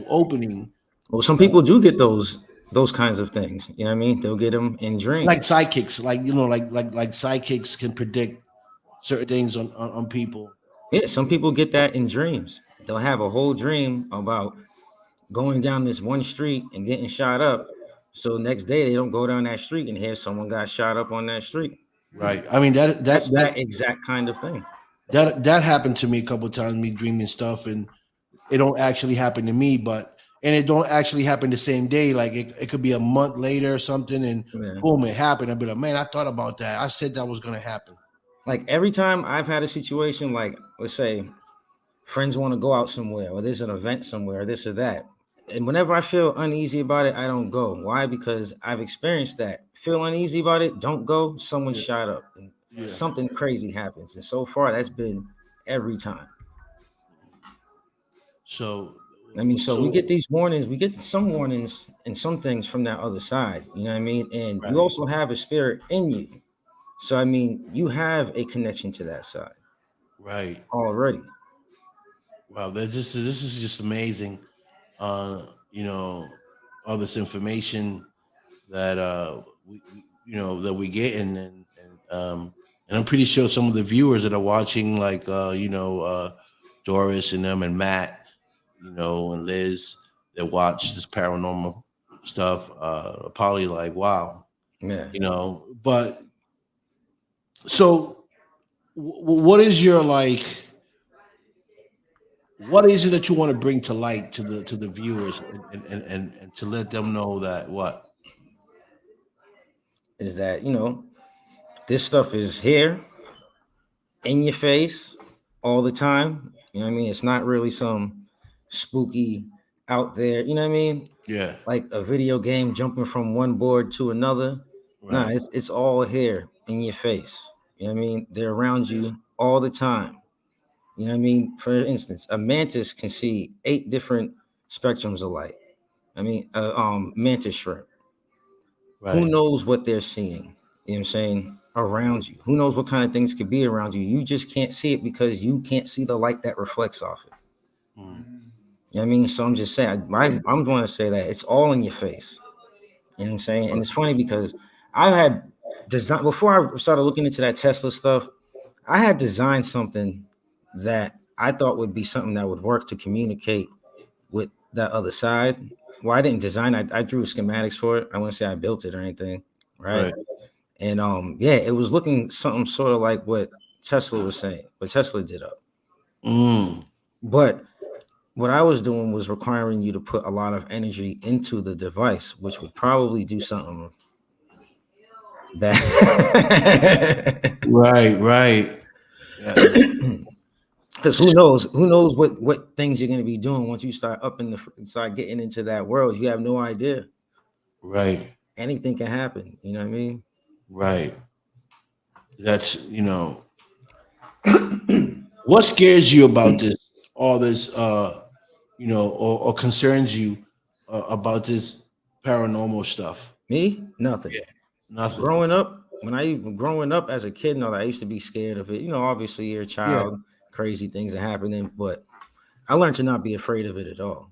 opening. Well, some people do get those kinds of things. You know what I mean? They'll get them in dreams. Like psychics, like psychics can predict certain things on people. Yeah, some people get that in dreams. They'll have a whole dream about going down this one street and getting shot up. So next day they don't go down that street and hear someone got shot up on that street. Right. I mean That's that exact kind of thing. That happened to me a couple of times, me dreaming stuff, and it don't actually happen to me, and it don't actually happen the same day. Like it could be a month later or something, and boom, it happened. I'd be like, man, I thought about that. I said that was gonna happen. Like every time I've had a situation, like let's say friends want to go out somewhere, or there's an event somewhere, or this or that. And whenever I feel uneasy about it, I don't go. Why? Because I've experienced that. Feel uneasy about it, don't go. Someone's shot up. And something crazy happens. And so far, that's been every time. So, I mean, so we get these warnings. We get some warnings and some things from that other side. You know what I mean? And you also have a spirit in you. So, I mean, you have a connection to that side. Right. Already. Wow, this is just amazing. All this information that that we get, and I'm pretty sure some of the viewers that are watching, like Doris and them and Matt, and Liz, that watch this paranormal stuff, probably like, wow, But so, what is your like? What is it that you want to bring to light to the viewers, and to let them know that what is that this stuff is here in your face all the time. You know what I mean? It's not really some spooky out there. You know what I mean? Yeah. Like a video game jumping from one board to another. Right. Nah, it's all here in your face. You know what I mean? They're around you all the time. You know what I mean? For instance, a mantis can see 8 different spectrums of light. I mean, mantis shrimp. Right. Who knows what they're seeing? You know what I'm saying? Around you. Who knows what kind of things could be around you? You just can't see it because you can't see the light that reflects off it. You know what I mean? So I'm just saying, I'm going to say that it's all in your face. You know what I'm saying? And it's funny because I had designed, before I started looking into that Tesla stuff, I had designed something that I thought would be something that would work to communicate with that other side. Well, I didn't design it. I drew schematics for it. I wouldn't say I built it or anything. Right. And it was looking something sort of like what Tesla was saying, what Tesla did up. But what I was doing was requiring you to put a lot of energy into the device, which would probably do something bad. Right. Because who knows what things you're going to be doing once you start start getting into that world. You have no idea. Right. Anything can happen. You know what I mean? Right. That's, what scares you about this, all this, or concerns you about this paranormal stuff? Me? Nothing. Yeah, nothing. Growing up as a kid, no, I used to be scared of it. Obviously you're a child, crazy things are happening, but I learned to not be afraid of it at all.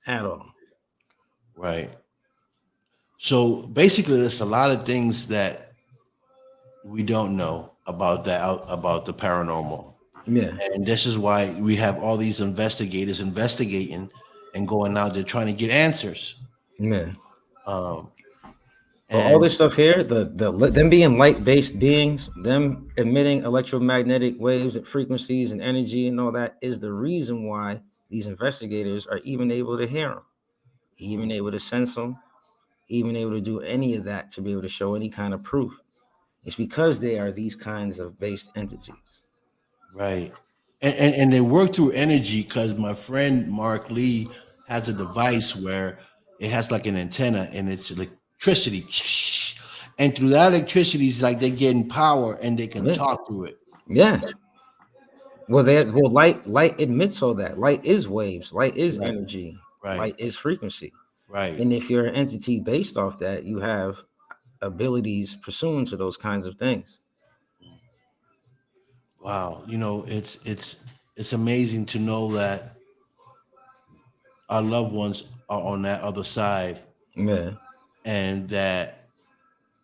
At all. Right. So basically, there's a lot of things that we don't know about the paranormal. Yeah. And this is why we have all these investigators investigating and going out there trying to get answers. Yeah. All this stuff here, them being light-based beings, them emitting electromagnetic waves and frequencies and energy and all that is the reason why these investigators are even able to hear them, even able to sense them, even able to do any of that to be able to show any kind of proof. It's because they are these kinds of based entities. Right. And they work through energy because my friend Mark Lee has a device where it has like an antenna and it's electricity. And through that electricity, it's like they're getting power and they can talk through it. Yeah. Well, light emits all that. Light is waves, light is energy, light is frequency. Right. And if you're an entity based off that, you have abilities pursuant to those kinds of things. Wow. It's amazing to know that our loved ones are on that other side. Yeah. And that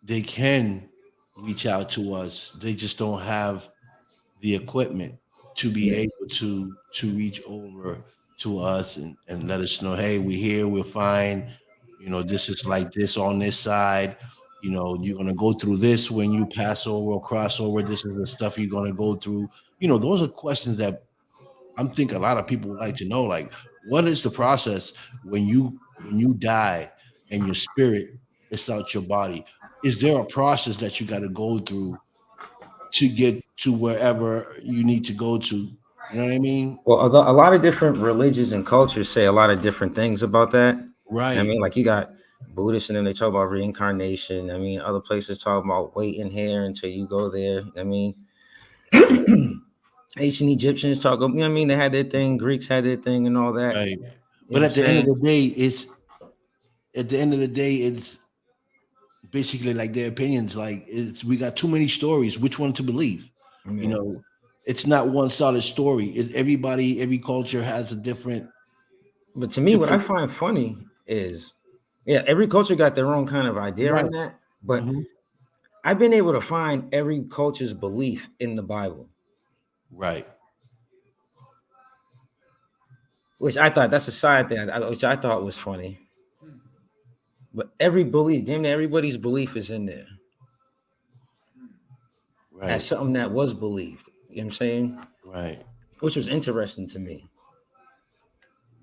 they can reach out to us. They just don't have the equipment to be able to reach over to us and let us know, hey, we're here, we're fine. This is like this on this side. You're gonna go through this when you pass over or cross over. This is the stuff you're gonna go through. Those are questions that I'm thinking a lot of people would like to know. Like, what is the process when you die and your spirit is out your body? Is there a process that you got to go through to get to wherever you need to go to? You know what I mean? Well, a lot of different religions and cultures say a lot of different things about that. Right. I mean, like you got Buddhists and then they talk about reincarnation. I mean, other places talk about waiting here until you go there. I mean, ancient Egyptians talk, I mean, they had their thing, Greeks had their thing and all that. Right. But at the end of the day, it's basically like their opinions. Like, we got too many stories. Which one to believe? Yeah. It's not one solid story. Every culture has a different. But to me, what I find funny is, every culture got their own kind of idea on that. But I've been able to find every culture's belief in the Bible. Right. Which I thought, that's a side thing, which I thought was funny. But everybody's belief is in there. Right. That's something that was believed. You know what I'm saying? Right. Which was interesting to me.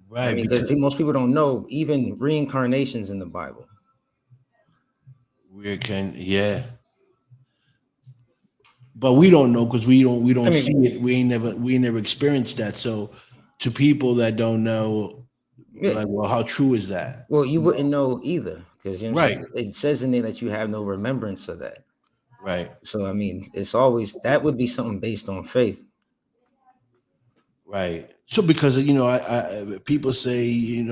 Right. I mean, because most people don't know even reincarnations in the Bible. But we don't know because we don't see it. We never experienced that. So to people that don't know, like, well, how true is that? Well, you wouldn't know either, because it says in there that you have no remembrance of that. Right. So I mean, it's always that would be something based on faith. Right. So because people say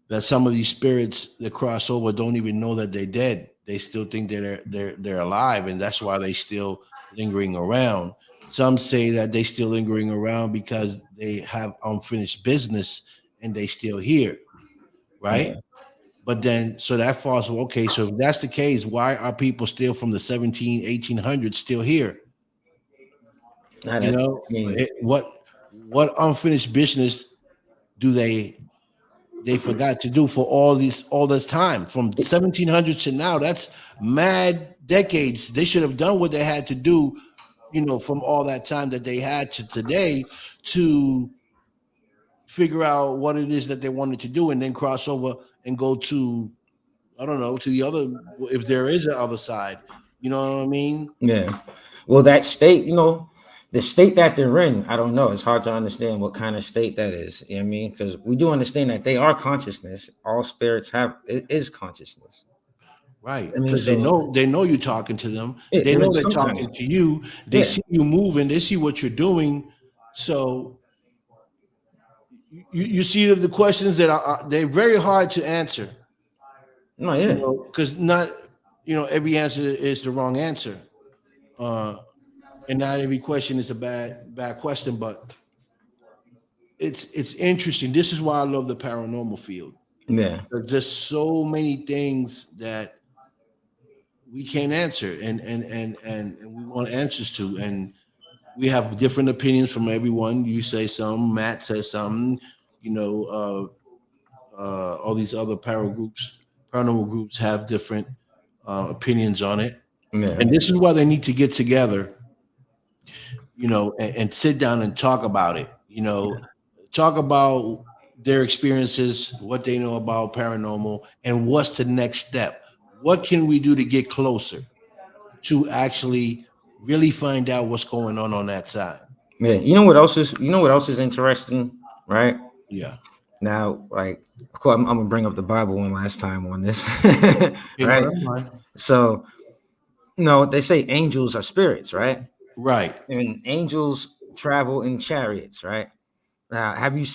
that some of these spirits that cross over don't even know that they're dead. They still think they're alive, and that's why they still lingering around. Some say that they still lingering around because they have unfinished business and they still here, right? Yeah. But then, so that falls, okay, so if that's the case, why are people still from the 1800s still here? What unfinished business do they forgot to do for all this time from 1700s to now? That's mad decades. They should have done what they had to do, from all that time that they had to today to figure out what it is that they wanted to do and then cross over and go to, I don't know, to the other, if there is an other side. You know what I mean? Yeah. Well, that state, the state that they're in, I don't know. It's hard to understand what kind of state that is. You know what I mean? Because we do understand that they are consciousness. All spirits is consciousness. Right. Because they know you're talking to them. They know they're talking to you. They see you moving. They see what you're doing. So you see the questions that they're very hard to answer. No, yeah. Because not, every answer is the wrong answer. And not every question is a bad question, but it's interesting. This is why I love the paranormal field. Yeah. There's just so many things that we can't answer and we want answers to. And we have different opinions from everyone. You say some, Matt says something, all these other paranormal paranormal groups have different opinions on it. Yeah. And this is why they need to get together, and sit down and talk about it. Talk about their experiences, what they know about paranormal, and what's the next step. What can we do to get closer to actually really find out what's going on that side? Yeah. You know what else is interesting, right? Yeah. Now, like, of course, I'm gonna bring up the Bible one last time on this, You know, right? that's fine. So, they say angels are spirits, right? Right. And angels travel in chariots, right? Now, have you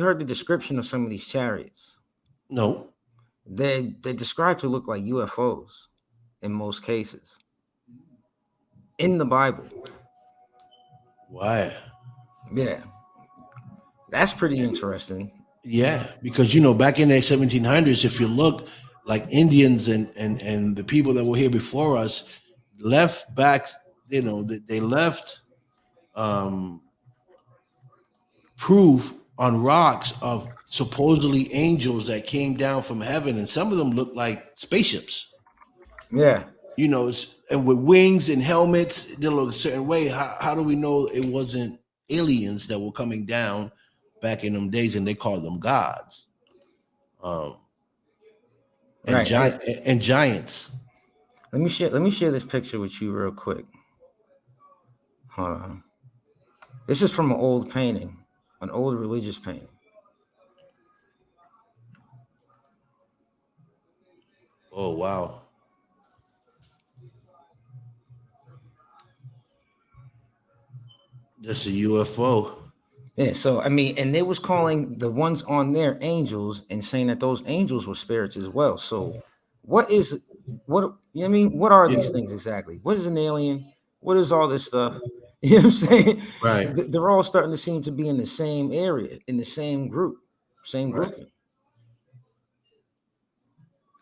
heard the description of some of these chariots? No. They're described to look like UFOs in most cases in the Bible. Why? Yeah, that's pretty interesting. Yeah, because back in the 1700s, if you look, like Indians and the people that were here before us left back, they left um proof on rocks of supposedly angels that came down from heaven, and some of them looked like spaceships. Yeah, And with wings and helmets, they look a certain way. How do we know it wasn't aliens that were coming down back in them days, and they called them gods? And right. giants. Let me share this picture with you real quick. Hold on. This is from an old painting, an old religious painting. Oh wow. That's a UFO. Yeah, so and they was calling the ones on there angels and saying that those angels were spirits as well. So what is what you know what I mean? What are these things exactly? What is an alien? What is all this stuff? You know what I'm saying? Right. They're all starting to seem to be in the same area, in the same group, same grouping.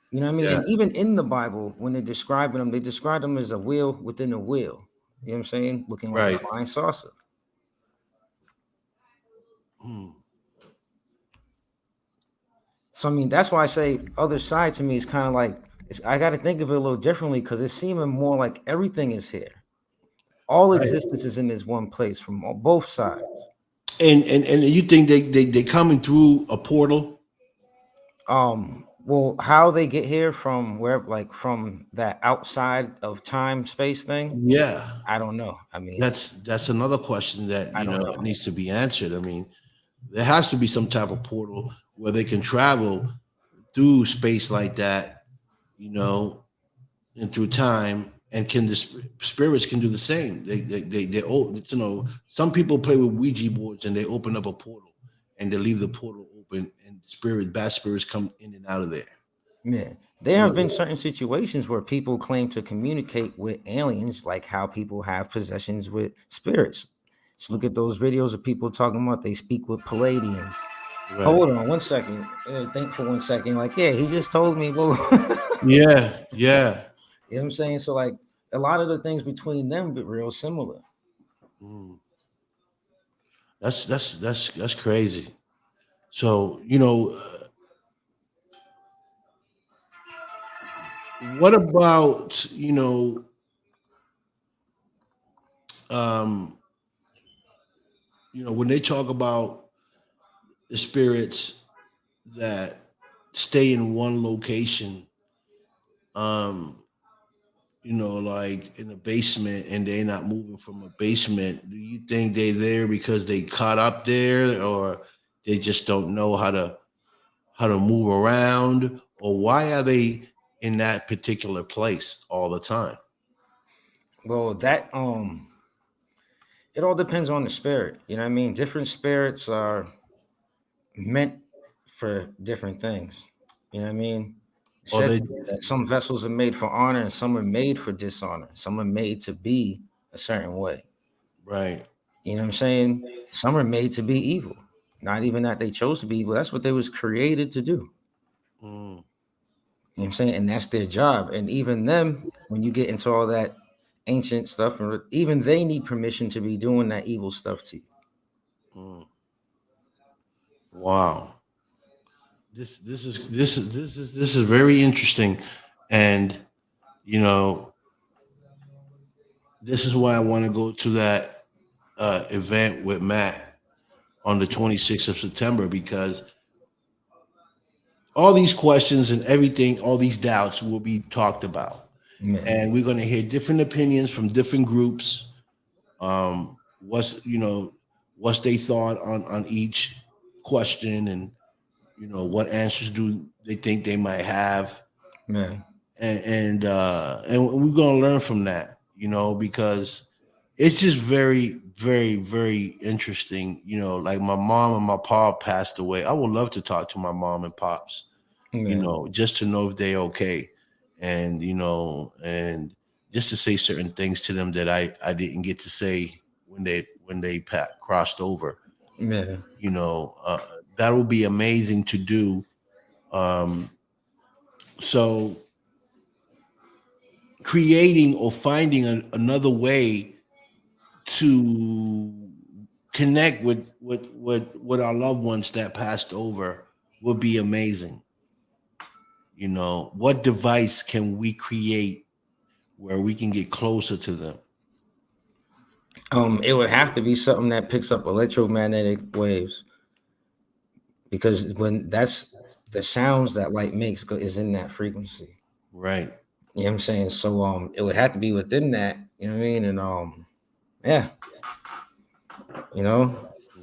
You know what I mean? Yeah. And even in the Bible, when they're describing them, they describe them as a wheel within a wheel. You know what I'm saying? Looking like Right. a flying saucer. Hmm. So that's why I say other side to me is kind of like I got to think of it a little differently because it's seeming more like everything is here. All Right. existence is in this one place from both sides. And you think they coming through a portal? Well, how they get here from where, like from that outside of time space thing, Yeah. I don't know. That's another question that I don't know. needs to be answered. There has to be some type of portal where they can travel through space like that, and through time. And can the spirits can do the same? Some people play with Ouija boards and they open up a portal and they leave the portal open, and bad spirits come in and out of there. Yeah, there have been certain situations where people claim to communicate with aliens, like how people have possessions with spirits. Just look at those videos of people talking about they speak with Palladians. Right. Hold on 1 second. Think for 1 second. Like, yeah, he just told me. Well, Yeah. you know what I'm saying? So, like, a lot of the things between them be real similar. Mm. That's crazy. So what about when they talk about the spirits that stay in one location, um like in a basement, and they're not moving from a basement? Do you think they're there because they caught up there, or they just don't know how to move around, or why are they in that particular place all the time? Well, that it all depends on the spirit. You know what I mean? Different spirits are meant for different things. You know what I mean? It Or said they that some vessels are made for honor and some are made for dishonor. Some are made to be a certain way. Right. You know what I'm saying? Some are made to be evil. Not even that they chose to be evil. That's what they was created to do. Mm. You know what I'm saying? And that's their job. And even them, when you get into all that ancient stuff, even they need permission to be doing that evil stuff to you. Mm. Wow. This is very interesting, and you know, this is why I want to go to that event with Matt on the 26th of September, because all these questions and everything, all these doubts will be talked about, Man, and we're going to hear different opinions from different groups. What's they thought on each question, and what answers do they think they might have, man, and we're gonna learn from that, because it's just very, very, very interesting. Like my mom and my pa passed away. I would love to talk to my mom and pops, man, just to know if they're okay, and just to say certain things to them that I didn't get to say when they crossed over. man. That would be amazing to do. Um, so creating or finding another way to connect with our loved ones that passed over would be amazing. What device can we create where we can get closer to them? It would have to be something that picks up electromagnetic waves, because when that's the sounds that light makes is in that frequency. Right. You know what I'm saying? So it would have to be within that, you know what I mean? And yeah,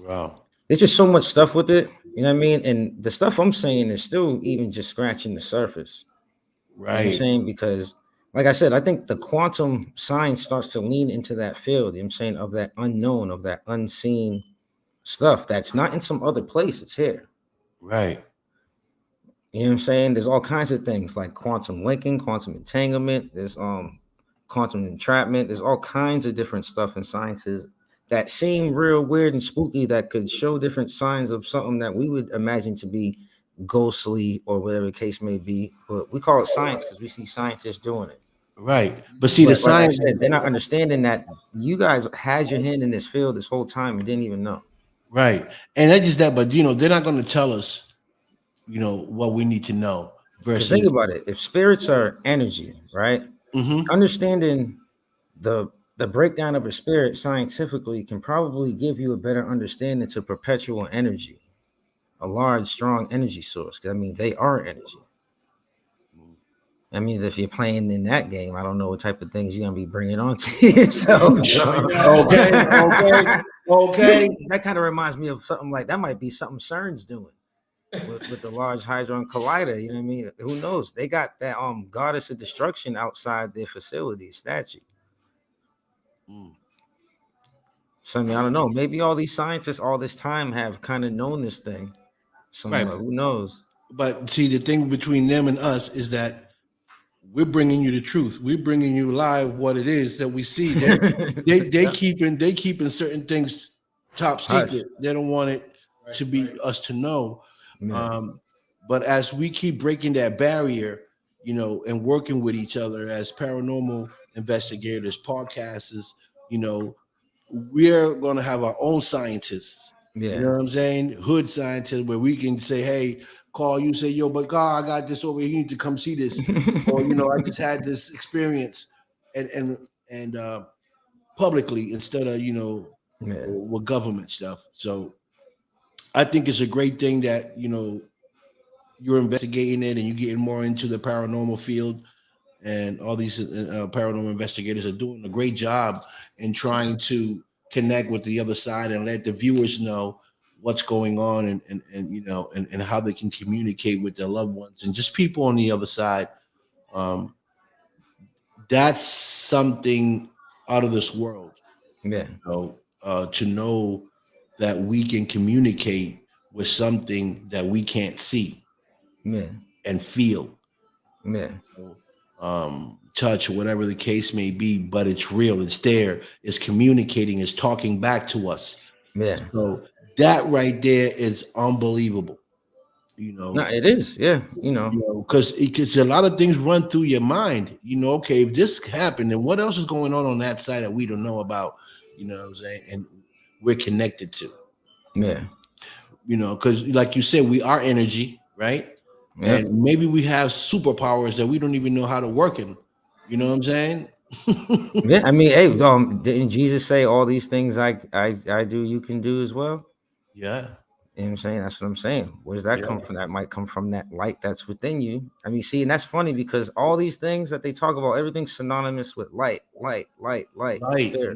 Wow. there's just so much stuff with it, you know what I mean? And the stuff I'm saying is still even just scratching the surface. You know what I'm Right. saying? Because like I said, I think the quantum science starts to lean into that field, you know what I'm saying, of that unknown, of that unseen stuff that's not in some other place, it's here. Right. You know what I'm saying? There's all kinds of things like quantum linking, quantum entanglement, there's quantum entrapment, there's all kinds of different stuff in sciences that seem real weird and spooky, that could show different signs of something that we would imagine to be ghostly or whatever the case may be. But we call it science because we see scientists doing it. Right. But see, the But like I science. said, they're not understanding that you guys had your hand in this field this whole time and didn't even know. Right. And not just that, but they're not going to tell us, what we need to know Because think versus. about it. If spirits are energy, right? Mhm. Understanding the breakdown of a spirit scientifically can probably give you a better understanding to perpetual energy, a large, strong energy source. 'Cause, I mean, they are energy. I mean, if you're playing in that game, I don't know what type of things you're gonna be bringing on to yourself. So. Okay. That kind of reminds me of something like that. Might be something CERN's doing with the Large Hadron Collider. You know what I mean? Who knows? They got that goddess of destruction outside their facility statue. Mm. So I mean, I don't know. Maybe all these scientists all this time have kind of known this thing Right. somewhat. Who knows? But see, the thing between them and us is that we're bringing you the truth. We're bringing you live what it is that we see. They keeping certain things top Hush. secret. They don't want it to be us to know. Yeah. But as we keep breaking that barrier, and working with each other as paranormal investigators, podcasters, we're going to have our own scientists. You know Yeah. what I'm saying? Hood scientists, where we can say, hey, call you, say, yo, but God, I got this over here. You need to come see this. Or, I just had this experience and publicly instead of, Yeah. with government stuff. So I think it's a great thing that, you're investigating it and you're getting more into the paranormal field. And all these paranormal investigators are doing a great job in trying to connect with the other side and let the viewers know what's going on and how they can communicate with their loved ones and just people on the other side. That's something out of this world, Yeah. to know that we can communicate with something that we can't see Yeah. and feel. Yeah. Touch, whatever the case may be, but it's real, it's there, it's communicating, it's talking back to us. Yeah. So that right there is unbelievable. No, it is. Yeah. Because a lot of things run through your mind. Okay, if this happened, then what else is going on that side that we don't know about? You know what I'm saying? And we're connected to. Yeah. Because like you said, we are energy. right? Yep. And maybe we have superpowers that we don't even know how to work in. You know what I'm saying? Yeah, I mean, hey, didn't Jesus say all these things I do, you can do as well? Yeah. You know what I'm saying? That's what I'm saying. Where does that Yeah. come from? That might come from that light that's within you. I mean, see, and that's funny because all these things that they talk about, everything's synonymous with light, Right. spirits, light.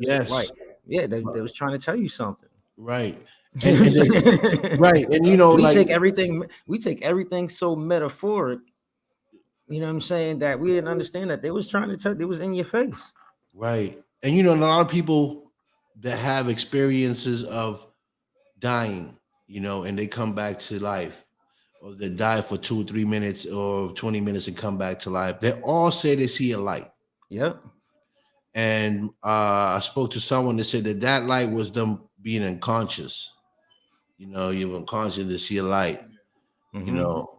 Yes. Yeah, they was trying to tell you something. Right. You know And what I'm then, saying? right. And you know, we like, take everything so metaphoric, you know what I'm saying, that we didn't understand that they was trying to tell, it was in your face. right. And you know, a lot of people that have experiences of dying, you know, and they come back to life, or they die for 2 or 3 minutes or 20 minutes and come back to life. They all say they see a light. Yep. And I spoke to someone that said that that light was them being unconscious. You know, you're unconscious to see a light. You Mhm. know,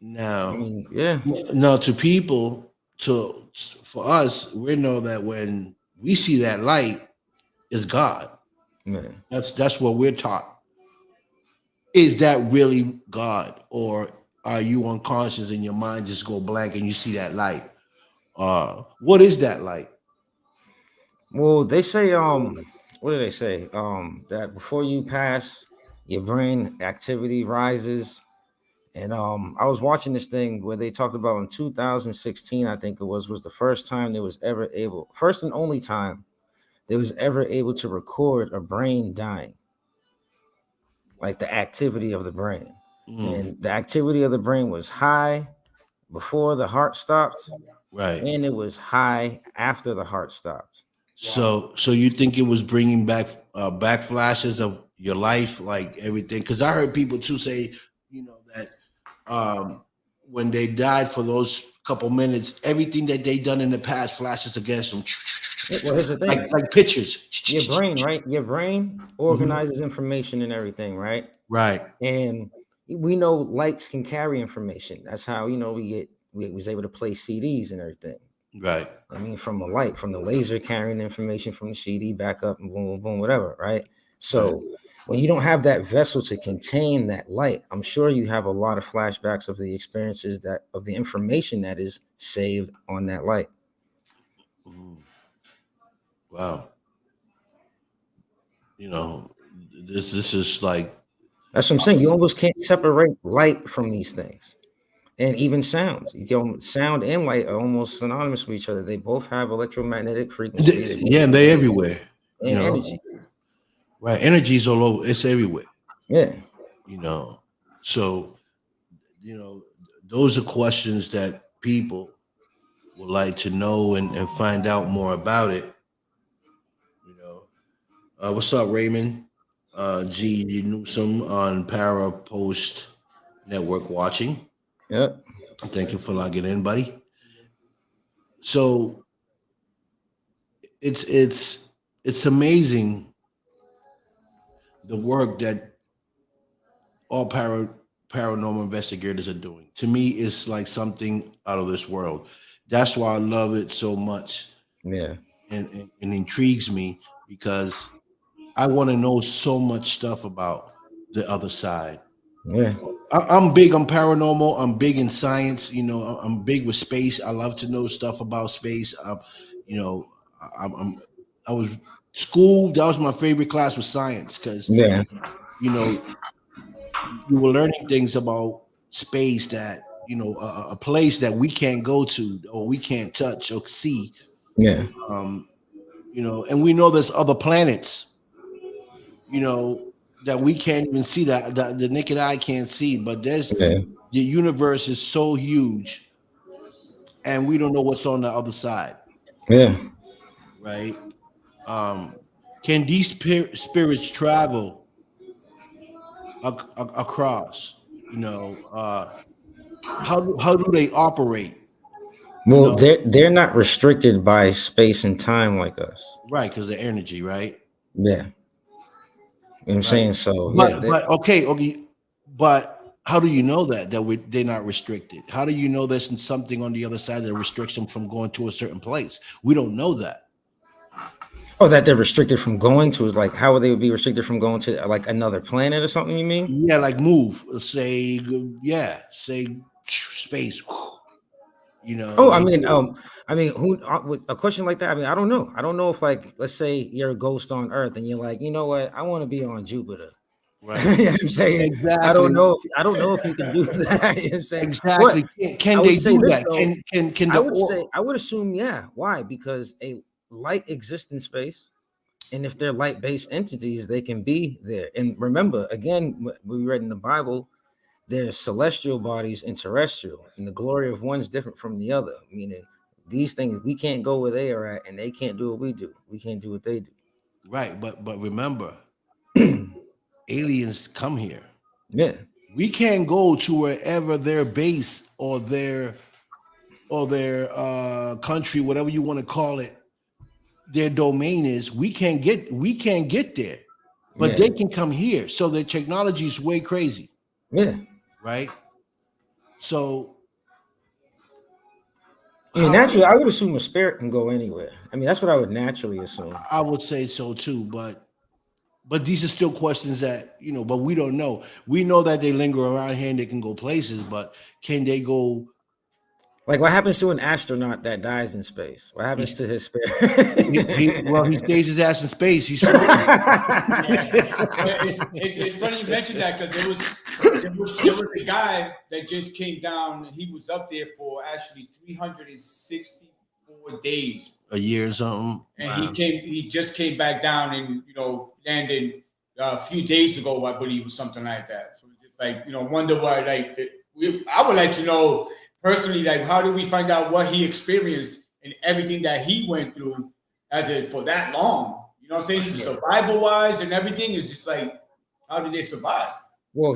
I now, mean, yeah. now to people, to for us, we know that when we see that light, is God. Man. That's what we're taught. Is that really God, or are you unconscious and your mind just go blank and you see that light? What is that light? Well, they say, what do they say? That before you pass, your brain activity rises. And I was watching this thing where they talked about in 2016, I think it was the first time they was ever able, first and only time they was ever able to record a brain dying, like the activity of the brain. Mm, And the activity of the brain was high before the heart stopped, right. and it was high after the heart stopped. So you think it was bringing back backflashes of your life, like everything? Because I heard people too say, you know, that when they died for those couple minutes, everything that they done in the past flashes against them, Well, here's the thing. like pictures. Your brain, right? Your brain Mhm. organizes information and everything, right? Right. And we know lights can carry information. That's how, you know, we was able to play CDs and everything. Right. I mean, from a light, from the laser carrying information from the CD back up and boom, boom, boom, whatever, right? Right. So when you don't have that vessel to contain that light, I'm sure you have a lot of flashbacks of the experiences that of the information that is saved on that light. Mm. Wow. You know, this is like That's what I'm saying. You almost can't separate light from these things. And even sounds. You go sound and light are almost synonymous with each other. They both have electromagnetic frequency. They both yeah, they're everywhere. You and know, energy. right? Energy's all over. It's everywhere. Yeah. You know, so you know, those are questions that people would like to know and find out more about it. You know, what's up, Raymond? G. Newsom on Para Post Network watching. Yep. Thank you for logging in, buddy. So it's amazing the work that all paranormal investigators are doing. To me, it's like something out of this world. That's why I love it so much, Yeah. and intrigues me because I want to know so much stuff about the other side. Yeah. I'm big on paranormal. I'm big in science. You know, I'm big with space. I love to know stuff about space. You know, I'm I was school. That was my favorite class was science because Yeah. you know you were learning things about space that you know a place that we can't go to or we can't touch or see. Yeah. Um, you know, and we know there's other planets. You know that we can't even see that the naked eye can't see, but there's Yeah. the universe is so huge and we don't know what's on the other side, Yeah. right? Um, can these spirits travel across? You know, how do they operate? You Well, know, they're not restricted by space and time like us. right? Because the energy, right? Yeah. You know what I'm Right. saying? So yeah, But okay, but how do you know that they're not restricted? How do you know there's something on the other side that restricts them from going to a certain place? We don't know that. Oh, that they're restricted from going to is like how would they be restricted from going to like another planet or something? You mean? Yeah, like move. Say, yeah, say space. You know, Oh, like who with a question like that? I mean, I don't know. I don't know if like, let's say you're a ghost on Earth and you're like, you know what, I want to be on Jupiter. right. You know what I'm saying? Exactly. I don't know if you can do that. You know what I'm saying? But Exactly. Can I they would say do this that? though. Can the I would assume, yeah. Why? Because a light exists in space, and if they're light-based entities, they can be there. And remember, again, we read in the Bible, there's celestial bodies and terrestrial, and the glory of one's different from the other. Meaning, these things we can't go where they are at, and they can't do what we do. We can't do what they do. right? But remember, aliens come here. Yeah, We can't go to wherever their base or their country, whatever you want to call it, their domain is. We can't get there, but yeah, they can come here. So the technology is way crazy, yeah. right? So I mean, how naturally, I would assume a spirit can go anywhere. I mean, that's what I would naturally assume. I would say so too, but these are still questions that but we don't know. We know that they linger around here and they can go places, but can they go? Like, what happens to an astronaut that dies in space? What happens to his spirit? He stays his ass in space. He's free. Yeah. It's funny you mentioned that because there was a guy that just came down. He was up there for actually 364 days, A year or something. and Wow. he just came back down and landed a few days ago, I believe, or something like that. So it's just like wonder why. Like I would like to know personally, like how did we find out what he experienced and everything that he went through for that long? You know what I'm saying? Survival wise and everything is just like, how did they survive? Well,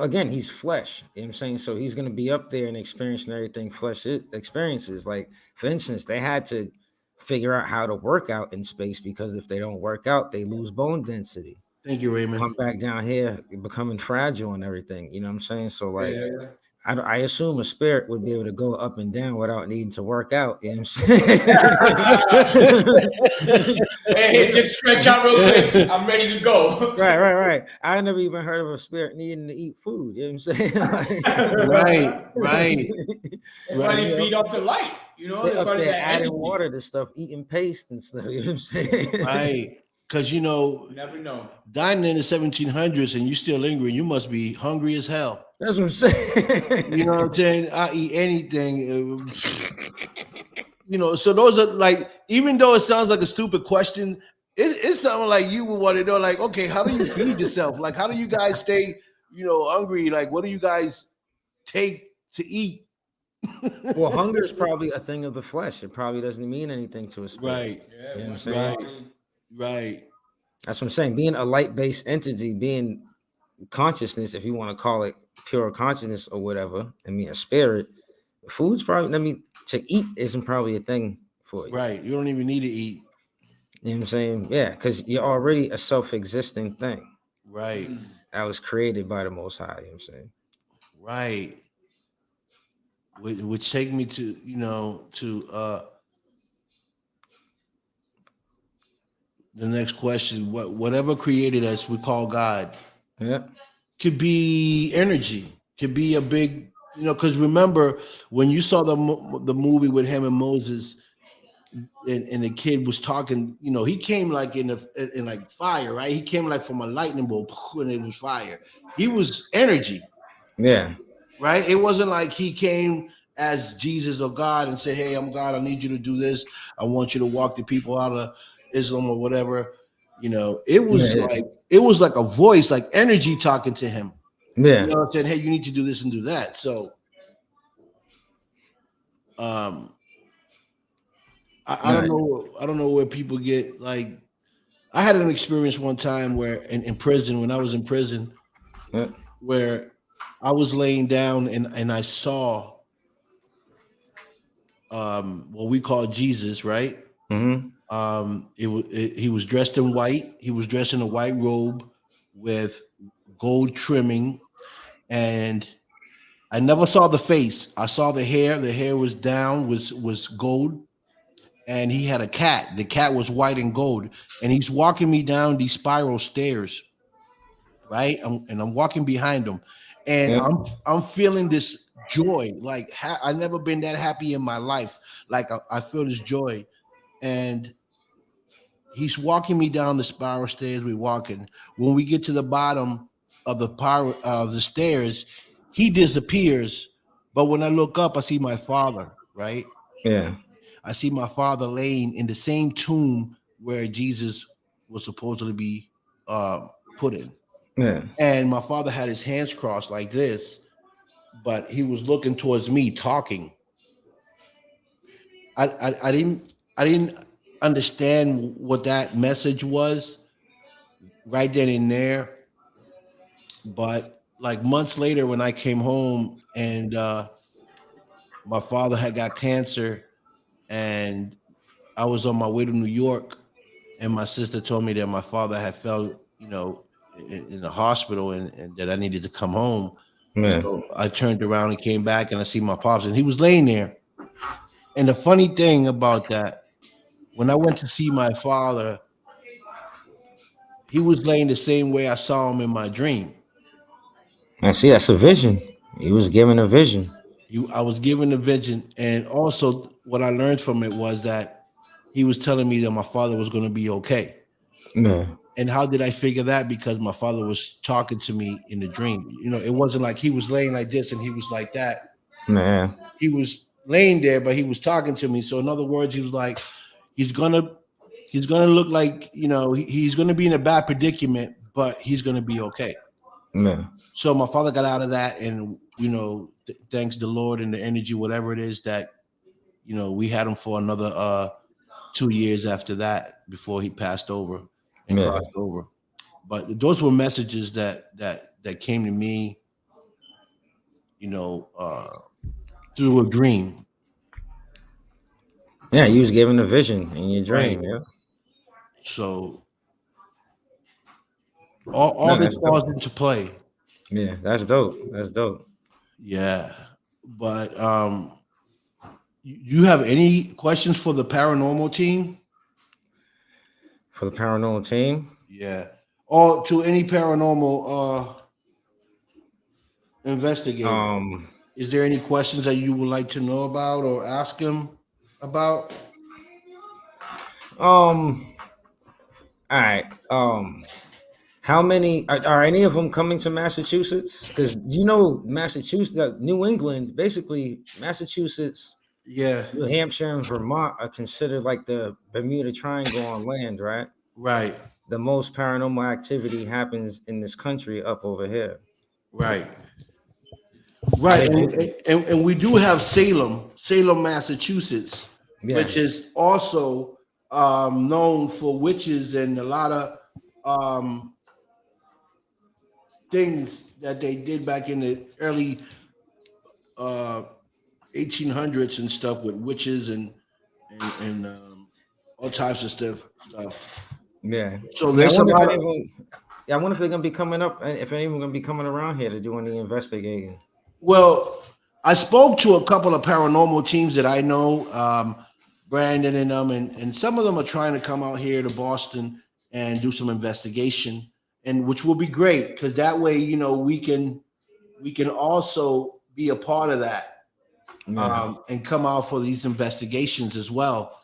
again, he's flesh. You know what I'm saying? So he's going to be up there and experiencing everything flesh experiences. Like, for instance, they had to figure out how to work out in space because if they don't work out, they lose bone density. Thank you, Raymond. Come back down here, becoming fragile and everything. You know what I'm saying? So, like, Yeah. I assume a spirit would be able to go up and down without needing to work out. You know what I'm saying? Hey, just stretch out real quick. I'm ready to go. Right. I never even heard of a spirit needing to eat food. You know what I'm saying? Right. Everybody feed off the light. They're up there adding water to stuff, eating paste and stuff. You know what I'm saying? Right. Because You never know. dying in the 1700s and you still lingering, you must be hungry as hell. That's what I'm saying. You know what I'm saying? I eat anything. So those are like, even though it sounds like a stupid question, it's something like you would want to know, like, okay, how do you feed yourself? Like, how do you guys stay, hungry? Like, what do you guys take to eat? Well, hunger is probably a thing of the flesh. It probably doesn't mean anything to a spirit. Right. Yeah, You know what I'm saying? Right. That's what I'm saying. Being a light-based entity, being consciousness, if you want to call it pure consciousness or whatever, I mean, a spirit, food's probably, to eat isn't probably a thing for you. Right. You don't even need to eat. You know what I'm saying? Yeah, because you're already a self-existing thing. Right. That was created by the Most High. You know what I'm saying? Right. Which take me to the next question. Whatever created us, we call God. Yeah. Could be energy. Could be a big, because remember when you saw the movie with him and Moses, and the kid was talking, he came like in like fire, right? He came like from a lightning bolt, and it was fire. He was energy. Yeah. Right? It wasn't like he came as Jesus or God and said, hey, I'm God, I need you to do this. I want you to walk the people out of Islam or whatever. It was like a voice, like energy talking to him. Yeah. Saying, hey, you need to do this and do that. So I don't know where people get, like, I had an experience one time where in prison, when I was in prison, where I was laying down and I saw what we call Jesus, right? Mm-hmm. He was dressed in white. He was dressed in a white robe with gold trimming, and I never saw the face. I saw the hair. The hair was down, was gold, and he had a cat. The cat was white and gold, and he's walking me down these spiral stairs, right? I'm walking behind him, and Yeah. I'm feeling this joy. Like I never been that happy in my life. Like I feel this joy, and he's walking me down the spiral stairs. We're walking. When we get to the bottom of the stairs, he disappears. But when I look up, I see my father. Right? Yeah. I see my father laying in the same tomb where Jesus was supposedly be put in. Yeah. And my father had his hands crossed like this, but he was looking towards me, talking. I didn't understand what that message was right then and there. But like months later, when I came home and my father had got cancer, and I was on my way to New York, and my sister told me that my father had fell, in the hospital, and that I needed to come home. Yeah. So I turned around and came back, and I see my pops, and he was laying there. And the funny thing about that, when I went to see my father, he was laying the same way I saw him in my dream. I see. That's a vision. He was given a vision. I was given a vision, and also what I learned from it was that he was telling me that my father was going to be okay. Yeah. And how did I figure that? Because my father was talking to me in the dream. It wasn't like he was laying like this and he was like that. Man. He was laying there, but he was talking to me. So in other words, he was like, he's gonna look like, he's gonna be in a bad predicament, but he's gonna be okay. Yeah. So my father got out of that, and thanks the Lord and the energy, whatever it is, that we had him for another 2 years after that before he passed over and crossed over. But those were messages that came to me, through a dream. Yeah, you was given a vision in your dream. Right. Yeah. So all this falls into play. Yeah, that's dope. That's dope. Yeah. But you have any questions for the paranormal team? For the paranormal team? Yeah. Or to any paranormal investigator. Is there any questions that you would like to know about or ask him about? All right. How many are any of them coming to Massachusetts? Because Massachusetts, New England, basically Massachusetts, Yeah. New Hampshire, and Vermont are considered like the Bermuda Triangle on land, right? Right. The most paranormal activity happens in this country up over here. Right. Right. And we do have Salem, Massachusetts, which is also known for witches and a lot of things that they did back in the early 1800s and stuff with witches and all types of stuff. Yeah. So there's I wonder if they're gonna be coming up, if anyone gonna be coming around here to do any investigating. Well, I spoke to a couple of paranormal teams that I know, Brandon and them, and some of them are trying to come out here to Boston and do some investigation, and which will be great because that way, we can also be a part of that, and come out for these investigations as well,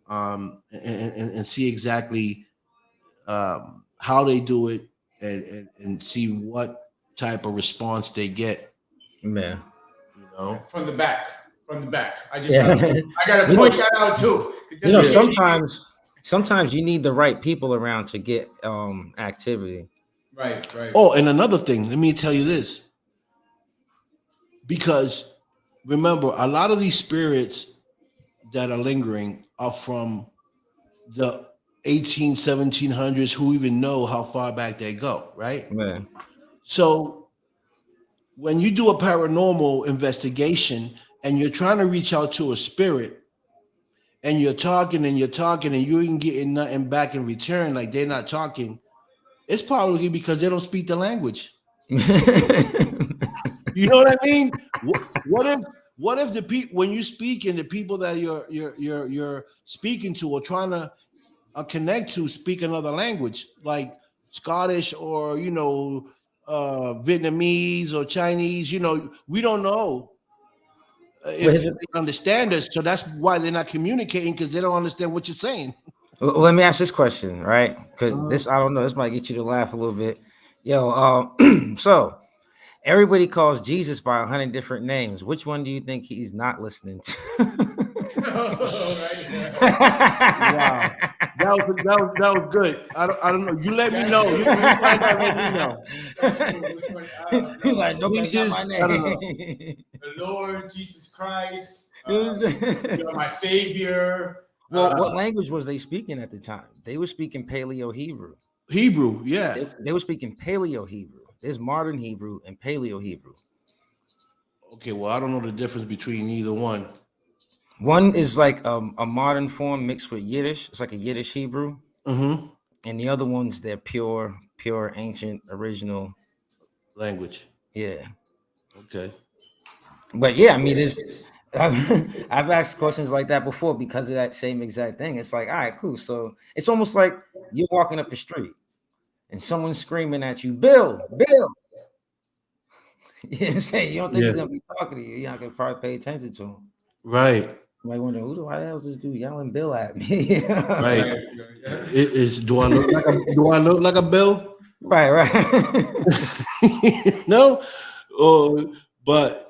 and see exactly how they do it and see what type of response they get. Yeah. From the back. I gotta point that out too. Sometimes you need the right people around to get activity. Right. Oh, and another thing, let me tell you this. Because remember, a lot of these spirits that are lingering are from the 1700s, who even know how far back they go, right? Yeah. So when you do a paranormal investigation and you're trying to reach out to a spirit and you're talking and you ain't getting nothing back in return, like they're not talking, it's probably because they don't speak the language. You know what I mean? What if the people when you speak and the people that you're speaking to or trying to connect to speak another language like Scottish or Vietnamese or Chinese? We don't know if they understand us, so that's why they're not communicating because they don't understand what you're saying. Well, let me ask this question, right? Because this, I don't know, this might get you to laugh a little bit. Yo, so everybody calls Jesus by 100 different names. Which one do you think he's not listening to? Wow, that was good. I don't know. You let me know. You find out. Let me know. He's like, no, that's not my Jesus, I don't know. name. The Lord Jesus Christ, you're my Savior. Well, what language was they speaking at the time? They were speaking Paleo Hebrew. Hebrew, yeah. They were speaking Paleo Hebrew. There's modern Hebrew and Paleo Hebrew. Okay, well, I don't know the difference between either one. One is like a modern form mixed with Yiddish. It's like a Yiddish Hebrew. Mm-hmm. And the other ones, they're pure, ancient, original language. Yeah. Okay. But yeah, I mean, I've asked questions like that before because of that same exact thing. It's like, all right, cool. So it's almost like you're walking up the street and someone's screaming at you, Bill. You know what I'm saying? You don't think he's gonna be talking to you. You're not gonna probably pay attention to him. Right. You might wonder, why the hell is this dude yelling Bill at me? Right. Do I look like a Bill? Right. No. But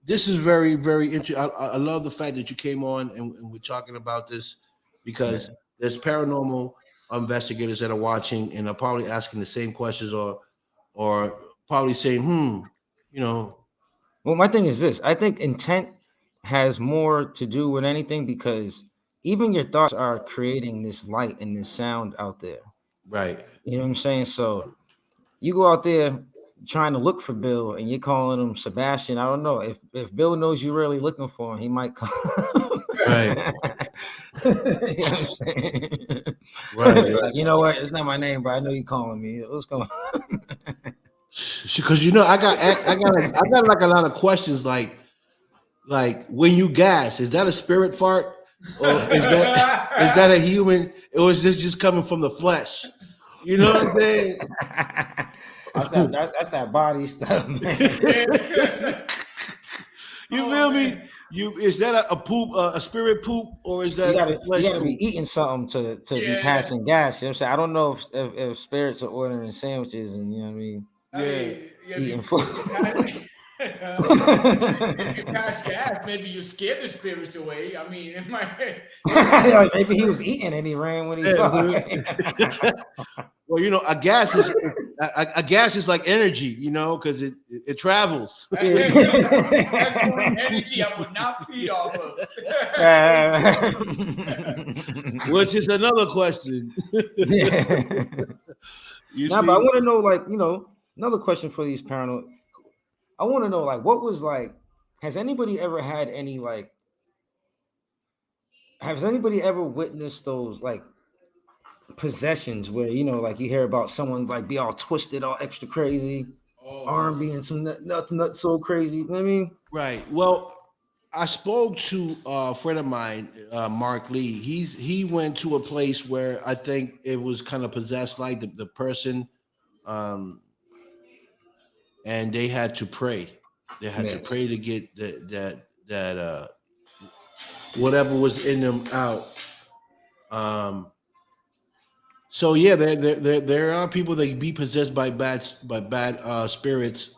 this is very, very interesting. I love the fact that you came on and we're talking about this because there's paranormal investigators that are watching and are probably asking the same questions or probably saying, Well, my thing is this. I think intent has more to do with anything because even your thoughts are creating this light and this sound out there. Right. You know what I'm saying? So you go out there trying to look for Bill and you're calling him Sebastian. I don't know. If Bill knows you're really looking for him, he might come. Right. You know what I'm saying? Right. Like, you know what? It's not my name, but I know you're calling me. What's going on? Because I got like a lot of questions like when you gas, is that a spirit fart? Or is that a human, or is this just coming from the flesh? You know what I'm saying? That's that body stuff, man. You feel me? Is that a poop, a spirit poop, or is that you gotta be eating something to be passing gas? You know what I'm saying? I don't know if spirits are ordering sandwiches and you know what I mean. Eating food. If you pass gas, maybe you scare the spirits away. I mean, in my head. Maybe he was eating and he ran when he saw it. Well, a gas is like energy, because it travels. That's more energy I would not feed off of. Which is another question. But I want to know, another question for these paranormal. I want to know, what was has anybody ever had any, has anybody ever witnessed those, possessions where, you hear about someone, be all twisted, all extra crazy, arm being some nuts so crazy. You know what I mean? Right. Well, I spoke to a friend of mine, Mark Lee. He went to a place where I think it was kind of possessed, like the person, and they had to pray. They had to pray to get that whatever was in them out. So yeah, there are people that be possessed by bad spirits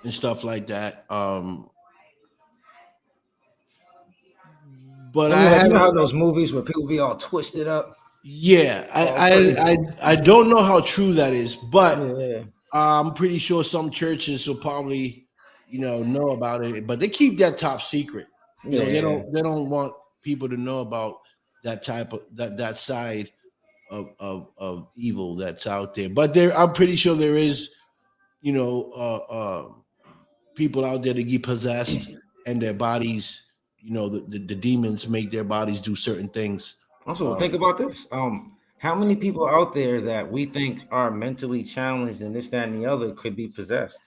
and stuff like that. But you know how those movies where people be all twisted up. Yeah, I don't know how true that is, but I'm pretty sure some churches will probably know about it, but they keep that top secret. They don't want people to know about that type of that side of evil that's out there. But I'm pretty sure there is people out there that get possessed and their bodies, the demons make their bodies do certain things. Also, think about this. How many people out there that we think are mentally challenged and this, that, and the other could be possessed?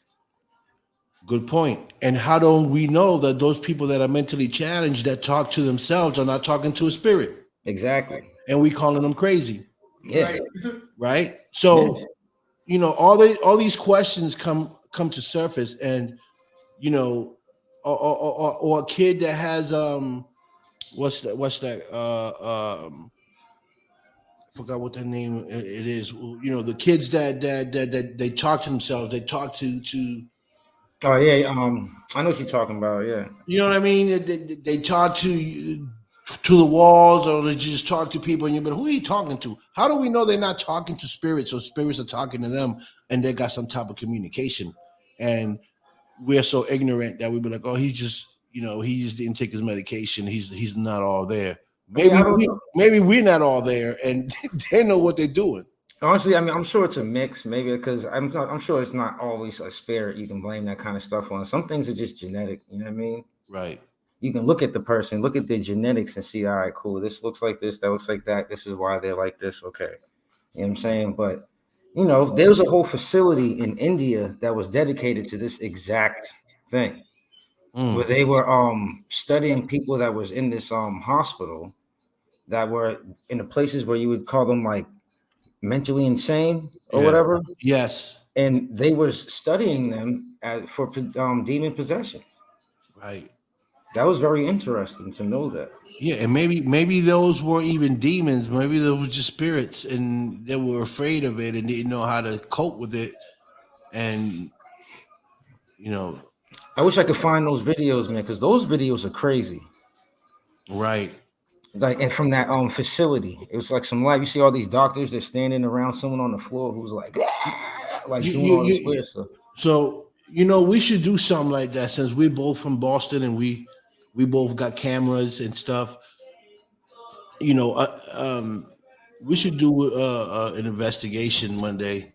Good point. And how do we know that those people that are mentally challenged that talk to themselves are not talking to a spirit? Exactly. And we calling them crazy, Yeah. right? So all these questions come to surface, and or a kid that has what's that forgot what the name it is. The kids that they talk to themselves, they talk to Oh yeah. I know what you're talking about. Yeah. you know what I mean. They talk to the walls, or they just talk to people, and who are you talking to? How do we know they're not talking to spirits, or spirits are talking to them, and they got some type of communication? And we're so ignorant that we be like, oh, he just didn't take his medication. He's not all there. I mean, I don't Maybe know. maybe we're not all there, and they know what they're doing. Honestly, I mean, I'm sure it's a mix, maybe because I'm sure it's not always a spirit. You can blame that kind of stuff on. Some things are just genetic. You know what I mean? Right. You can look at the person, look at their genetics, and see, all right, cool. This looks like this. That looks like that. This is why they're like this. Okay. You know what I'm saying? But there was a whole facility in India that was dedicated to this exact thing, where they were studying people that was in this hospital that were in the places where you would call them like mentally insane or whatever. Yes. And they were studying them for demon possession. Right. That was very interesting to know that. Yeah, and maybe those weren't even demons. Maybe those were just spirits, and they were afraid of it and didn't know how to cope with it. And I wish I could find those videos, man, because those videos are crazy. Right. Like, and from that facility, it was like some live. You see all these doctors, they're standing around someone on the floor who's like doing all this weird stuff. So we should do something like that, since we're both from Boston and we both got cameras and stuff. We should do an investigation one day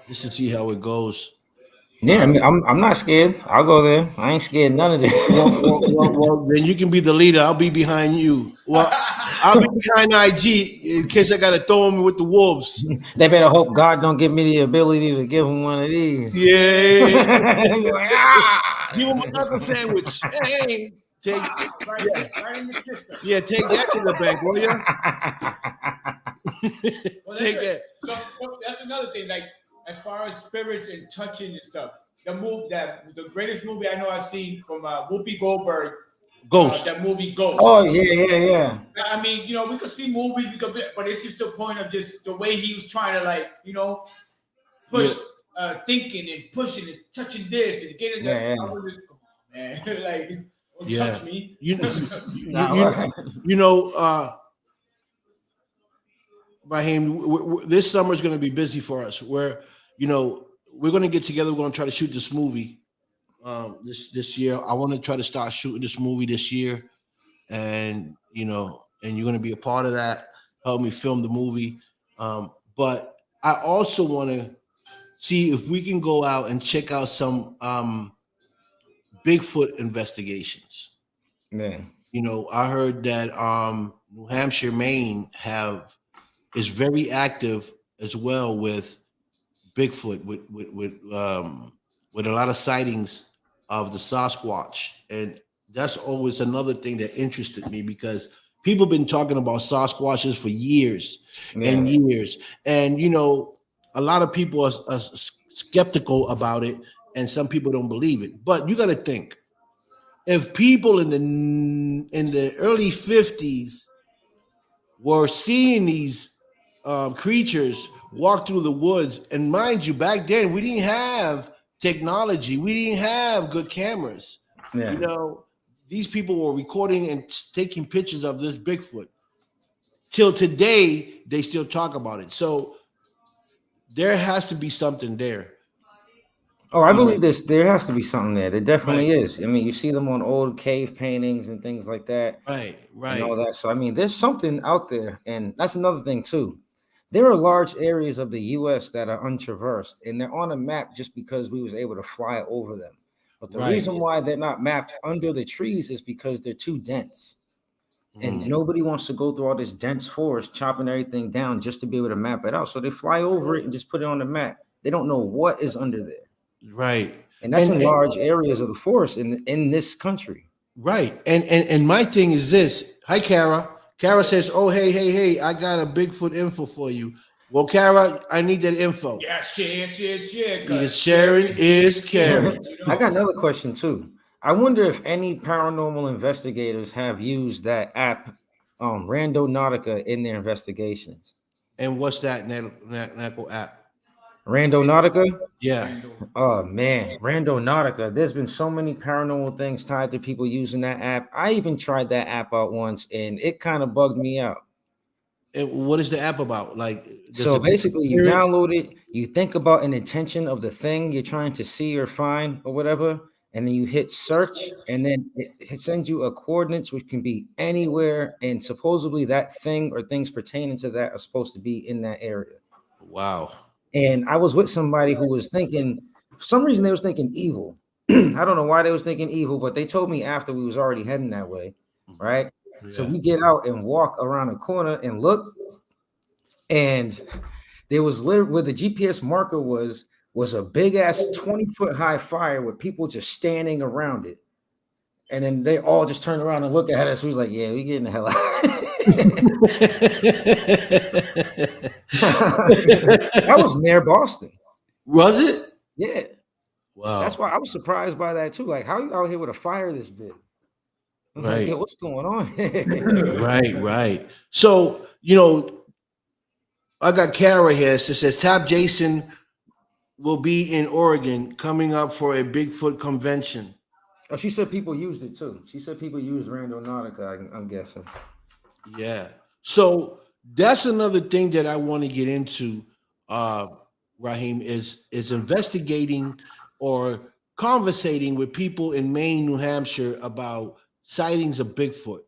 just to see how it goes. Yeah, I mean, I'm not scared. I'll go there. I ain't scared none of this. Well, then you can be the leader. I'll be behind you. Well, I'll be behind IG in case I gotta throw him with the wolves. They better hope God don't give me the ability to give him one of these. Yeah. Give him a knuckle sandwich. Hey, take Right in the system. take that to the bank, will you? Well, Take that's that. So that's another thing. Like, as far as spirits and touching and stuff, the greatest movie I know I've seen from Whoopi Goldberg, Ghost. that movie Ghost. Oh yeah. I mean, we could see movies, but it's just the point of just the way he was trying to push thinking and pushing and touching this and getting that. Man, like, don't touch me. Raheem, this summer is going to be busy for us. We're going to get together. We're going to try to shoot this movie this year. I want to try to start shooting this movie this year, and you're going to be a part of that. Help me film the movie. But I also want to see if we can go out and check out some Bigfoot investigations. Yeah. I heard that New Hampshire, Maine is very active as well with Bigfoot, with a lot of sightings of the Sasquatch. And that's always another thing that interested me, because people have been talking about Sasquatches for years and years. And, a lot of people are skeptical about it, and some people don't believe it. But you got to think, if people in the early 50s were seeing these creatures walk through the woods, and mind you, back then we didn't have technology, we didn't have good cameras. These people were recording and taking pictures of this Bigfoot. Till today, they still talk about it. So there has to be something there. Oh, I believe this. There has to be something there. There definitely is. I mean, you see them on old cave paintings and things like that. Right. And all that. So, I mean, there's something out there. And that's another thing, too. There are large areas of the U.S. that are untraversed, and they're on a map just because we was able to fly over them. But the reason why they're not mapped under the trees is because they're too dense. And nobody wants to go through all this dense forest, chopping everything down just to be able to map it out. So they fly over it and just put it on the map. They don't know what is under there. Right. And that's in And- large areas of the forest in this country. Right. And my thing is this. Hi, Kara. Kara says, "Oh, hey, I got a Bigfoot info for you." Well, Kara, I need that info. Yeah, share. Because sharing is caring. I got another question too. I wonder if any paranormal investigators have used that app, Randonautica, in their investigations. And what's that Naco app? Randonautica? Yeah. Oh man, Randonautica. There's been so many paranormal things tied to people using that app. I even tried that app out once and it kind of bugged me out. And what is the app about? Like, does So it- basically, you spirits? download it, you think about an intention of the thing you're trying to see or find or whatever, and then you hit search, and then it sends you a coordinates which can be anywhere, and supposedly that thing or things pertaining to that are supposed to be in that area. Wow. And I was with somebody who was thinking, for some reason, they was thinking evil. I don't know why they was thinking evil, but they told me after we was already heading that way, right? So Yeah. we get out and walk around a corner and look, and there was literally where the GPS marker was a big ass 20-foot high fire with people just standing around it. And then they all just turned around and looked at us. We was like, yeah, we getting the hell out. That was near Boston. Was it? Yeah. Wow. That's why I was surprised by that too. Like, how you out here with a fire this big? I'm like, Right. yo, what's going on? Right. So, I got Kara here. It says Tap Jason will be in Oregon coming up for a Bigfoot convention. Oh, she said people used it too. She said people used Randonautica, I'm guessing. Yeah. So that's another thing that I want to get into, Raheem, is investigating or conversating with people in Maine, New Hampshire about sightings of Bigfoot.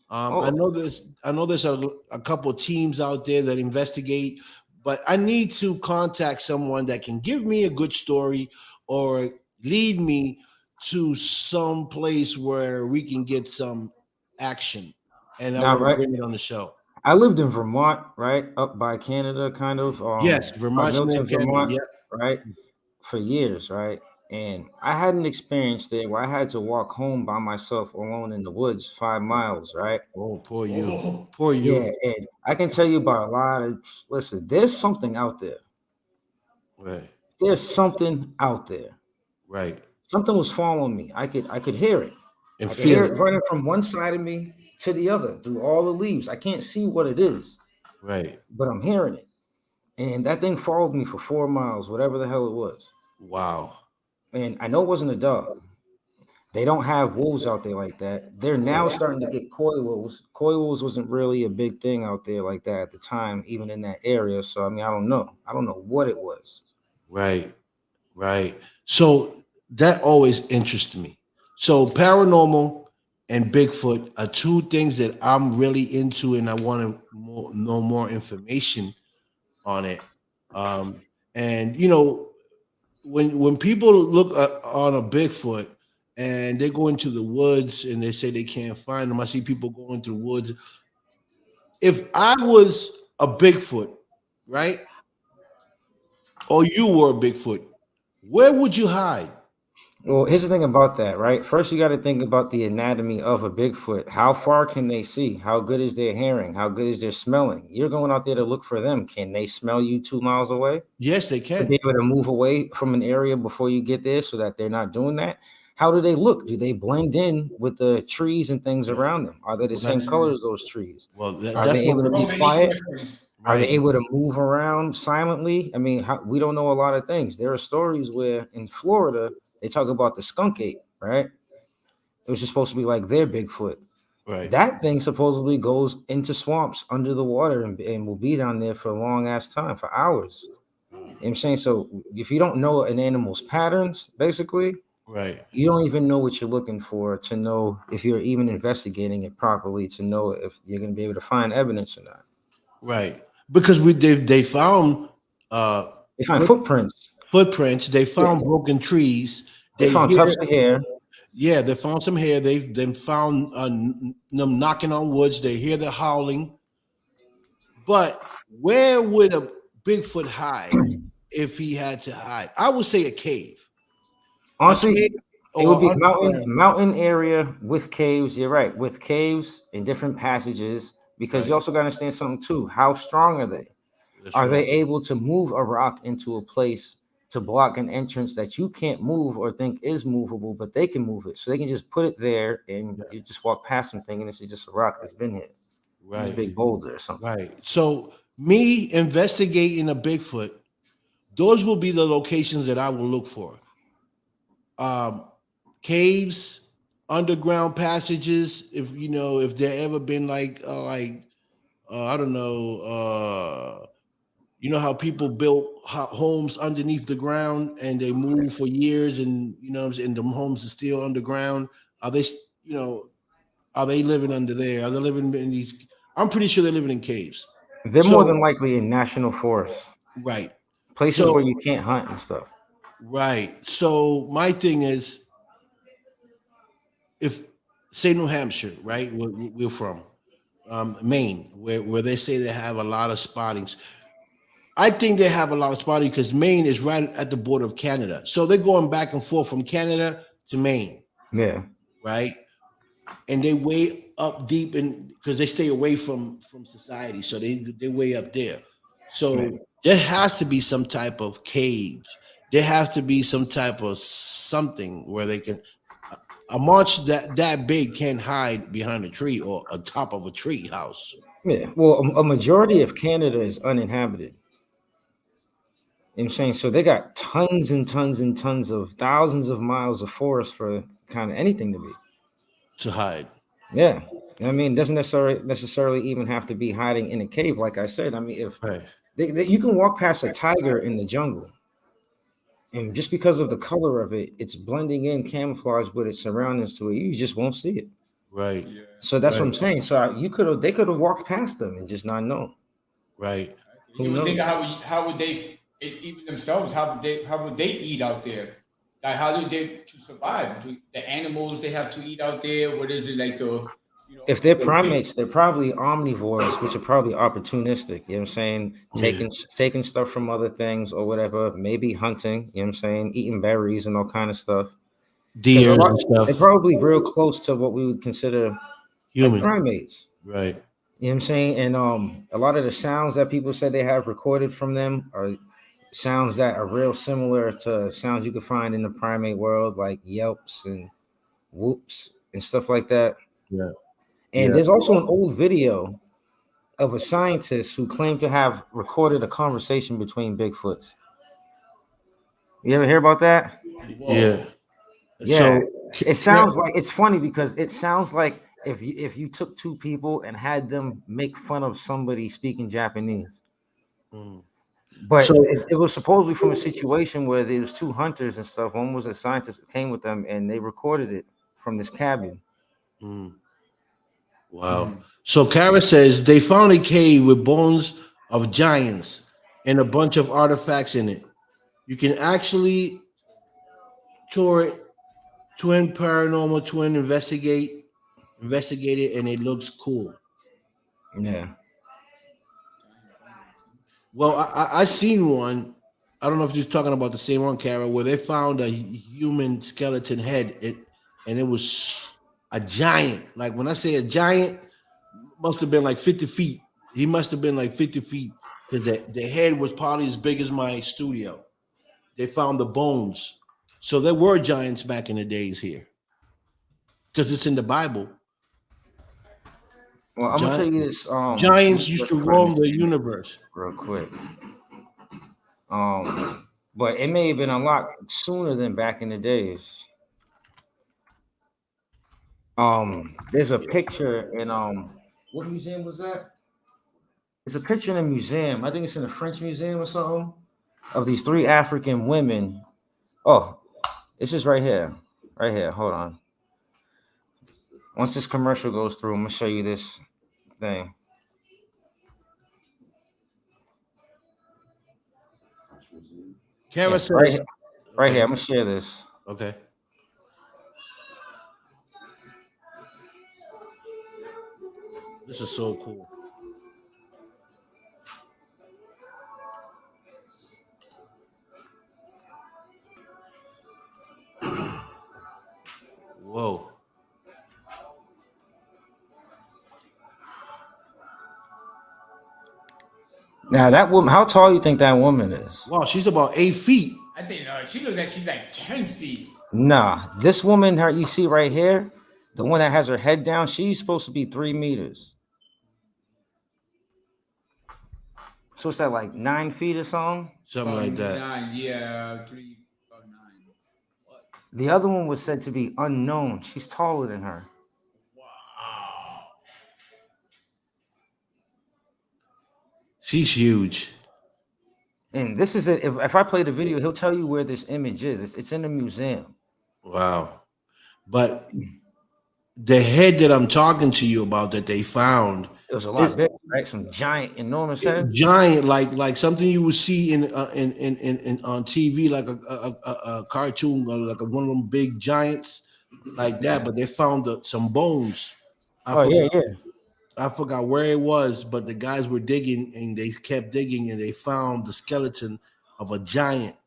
I know there's a couple teams out there that investigate, but I need to contact someone that can give me a good story or lead me to some place where we can get some action. And I Now, want to right, bring it on the show. I lived in Vermont, right, up by Canada, kind of. Yes, by Vermont, Milton, Canada, Vermont, yeah. right, for years, right. And I had an experience there where I had to walk home by myself alone in the woods, 5 miles, right. Oh, poor you, poor you. Yeah, and I can tell you about a lot of. Listen, there's something out there. Right, There's something out there. right. Something was following me. I could hear it. And I could hear feel it it. running from one side of me to the other through all the leaves. I can't see what it is, Right. but I'm hearing it. And that thing followed me for 4 miles, whatever the hell it was. Wow. And I know it wasn't a dog. They don't have wolves out there like that. They're now starting to get coy wolves. Coy wolves wasn't really a big thing out there like that at the time, even in that area. So I mean, I don't know. I don't know what it was. Right. So that always interests me. So paranormal and Bigfoot are two things that I'm really into, and I want to know more information on it. And when people look on a Bigfoot and they go into the woods and they say they can't find them, I see people going through woods. If I was a Bigfoot, right, or you were a Bigfoot, where would you hide? Well, here's the thing about that, right? First, you got to think about the anatomy of a Bigfoot. How far can they see? How good is their hearing? How good is their smelling? You're going out there to look for them. Can they smell you 2 miles away? Yes, they To can. be able to move away from an area before you get there so that they're not doing that? How do they look? Do they blend in with the trees and things around them? Are they the same color as those trees? Well, Are they able to So be many quiet? questions. Are they right. able to move around silently? I mean, we don't know a lot of things. There are stories where in Florida, they talk about the Skunk Gate, right? It was just supposed to be like their Bigfoot. Right. That thing supposedly goes into swamps under the water and will be down there for a long ass time, for hours. You know what I'm saying? So if you don't know an animal's patterns, basically, Right. you don't even know what you're looking for to know if you're even investigating it properly, to know if you're going to be able to find evidence or not. Right. Because they found They find footprints. They found broken trees. They found tufts of hair. Yeah, they found some hair. They then found them knocking on woods. They hear the howling. But where would a Bigfoot hide if he had to hide? I would say a cave. Honestly, it would be underground? mountain area with caves. You're right, with caves and different passages. Because you Right. also got to understand something too. How strong are they? That's Are right. they able to move a rock into a place to block an entrance that you can't move or think is movable, but they can move it? So they can just put it there and Yeah. you just walk past them thinking this is just a rock that's been here. It's a Right. big boulder or something. Right. So me investigating a Bigfoot, those will be the locations that I will look for. Um, caves, underground passages. If you know, if there ever been like I don't know, you know how people built homes underneath the ground and they move for years, and you know, what I'm saying, the homes are still underground. Are they, you know, are they living under there? Are they living in these? I'm pretty sure they're living in caves. They're more than So likely in national forests, right. places where So you can't hunt and stuff. right. So my thing is, if say New Hampshire, right, where we're from, Maine, where they say they have a lot of spottings. I think they have a lot of spotting because Maine is right at the border of Canada. So they're going back and forth from Canada to Maine, Yeah. right? And they way up deep in because they stay away from society. So they're way up there. Yeah. So there has to be some type of caves. There has to be some type of something where they can a monster that big can't hide behind a tree or on top of a tree house. Yeah. Well, a majority of Canada is uninhabited. You know what I'm saying? So they got tons and tons and tons of thousands of miles of forest for kind of anything to be. To hide. Yeah. I mean, it doesn't necessarily even have to be hiding in a cave, like I said. I mean, if Right. you can walk past a tiger in the jungle, and just because of the color of it, it's blending in camouflage with its surroundings to it. You just won't see it. Right. Yeah. So that's what Right. I'm saying. So they could have walked past them and just not known. Right. Who You would think knows? how would they even themselves? How would they eat out there? Like how do they to survive? The animals they have to eat out there. What is it like the If they're the big primates, they're probably omnivores, which are probably opportunistic. You know what I'm saying? Yeah. Taking stuff from other things or whatever, maybe hunting, you know what I'm saying, eating berries and all kind of stuff. Because Deers and they're stuff. probably real close to what we would consider like Human. primates. Right. You know what I'm saying? And a lot of the sounds that people say they have recorded from them are sounds that are real similar to sounds you could find in the primate world, like yelps and whoops and stuff like that. Yeah. And Yeah. there's also an old video of a scientist who claimed to have recorded a conversation between Bigfoots. You ever hear about that? Yeah. Yeah. So It sounds like it's funny because it sounds like if you took two people and had them make fun of somebody speaking Japanese. Mm. But So it was supposedly from a situation where there was two hunters and stuff. One was a scientist that came with them and they recorded it from this cabin. mm, wow. So Kara says they found a cave with bones of giants and a bunch of artifacts in it. You can actually tour it, twin paranormal twin investigate it, and it looks cool. Yeah. Well, I seen one. I don't know if you're talking about the same one, Kara, where they found a human skeleton head. And it was a giant. Like when I say a giant, must have been like 50 feet. He must have been like 50 feet because the head was probably as big as my studio. They found the bones. So there were giants back in the days here because it's in the Bible. Well, I'm gonna show Giant, you this giants this used to equipment roam the universe. real quick. But it may have been a lot sooner than back in the days. There's a picture in what museum was that? It's a picture in a museum. I think it's in a French museum or something of these three African women. Oh, it's just right here. Right here. Hold on. Once this commercial goes through, I'm gonna show you this thing. Kara Yeah, right says, here. Right here. okay, I'm gonna share this. okay. This is so cool. Now that woman, how tall you think that woman is? Wow, she's about 8 feet. I think she looks like she's like 10 feet. Nah, this woman, her you see right here, the one that has her head down, she's supposed to be 3 meters. So it's at like 9 feet or something. Something like that. 9, yeah, 3, about 9. What? The other one was said to be unknown. She's taller than her. Wow. She's huge. And this is it. If I play the video, he'll tell you where this image is. It's in the museum. Wow. But the head that I'm talking to you about that they found, It was a lot bigger, right? Some giant, enormous head. giant, like something you would see in on TV, like a cartoon, or like one of them big giants, like that. But they found some bones. I forgot where it was, but the guys were digging and they kept digging and they found the skeleton of a giant.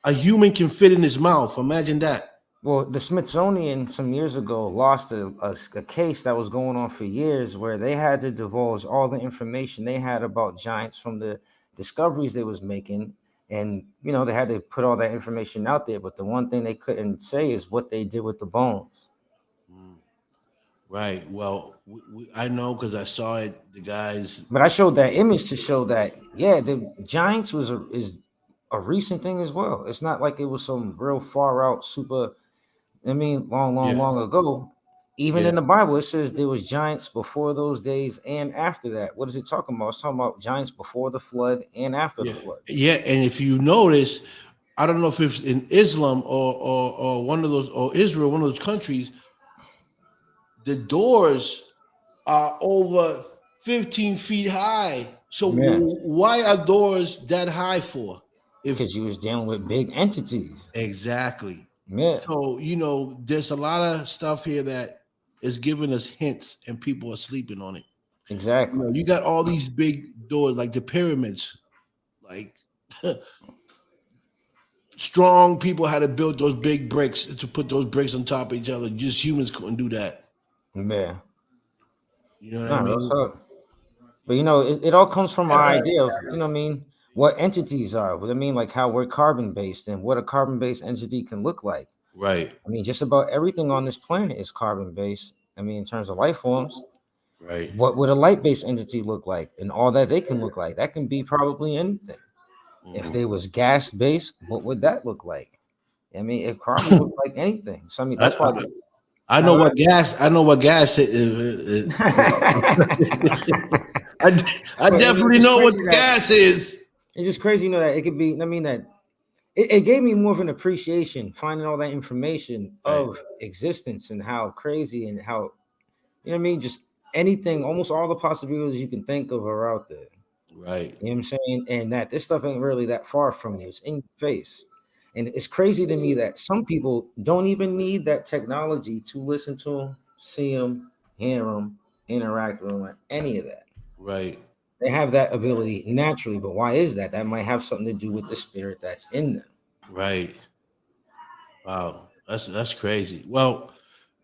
A human can fit in his mouth. Imagine that. Well, the Smithsonian some years ago lost a case that was going on for years where they had to divulge all the information they had about giants from the discoveries they was making. And, you know, they had to put all that information out there. But the one thing they couldn't say is what they did with the bones. Right. Well, I know because I saw it. The guys. But I showed that image to show that, yeah, the giants is a recent thing as well. It's not like it was some real far out super. I mean, long ago. Even in the Bible, it says there was giants before those days and after that. What is it talking about? It's talking about giants before the flood and after the flood. Yeah, and if you notice, I don't know if it's in Islam or one of those, or Israel, one of those countries, the doors are over 15 feet high. So why are doors that high for? Because you was dealing with big entities. Exactly. Yeah. So, you know, there's a lot of stuff here that is giving us hints and people are sleeping on it. Exactly. You know, you got all these big doors like the pyramids, like strong people had to build those big bricks to put those bricks on top of each other. Just humans couldn't do that. Yeah. You know what I mean? But, you know, it all comes from our idea of, you know what I mean, what entities are. What I mean, like how we're carbon-based and what a carbon-based entity can look like. Right. I mean, just about everything on this planet is carbon-based. I mean, in terms of life forms. Right. What would a light-based entity look like? And all that they can look like. That can be probably anything. If they was gas-based, what would that look like? I mean, it probably look like anything. So I mean, that's why I know what gas is. I definitely know what gas is. It's just crazy, you know, that it could be. I mean, that it gave me more of an appreciation finding all that information of existence and how crazy and how, you know what I mean, just anything, almost all the possibilities you can think of are out there. Right. You know what I'm saying? And that this stuff ain't really that far from you. It's in your face. And it's crazy to me that some people don't even need that technology to listen to them, see them, hear them, interact with them, or any of that. Right. They have that ability naturally, but why is that? That might have something to do with the spirit that's in them. Right. Wow. That's crazy. Well,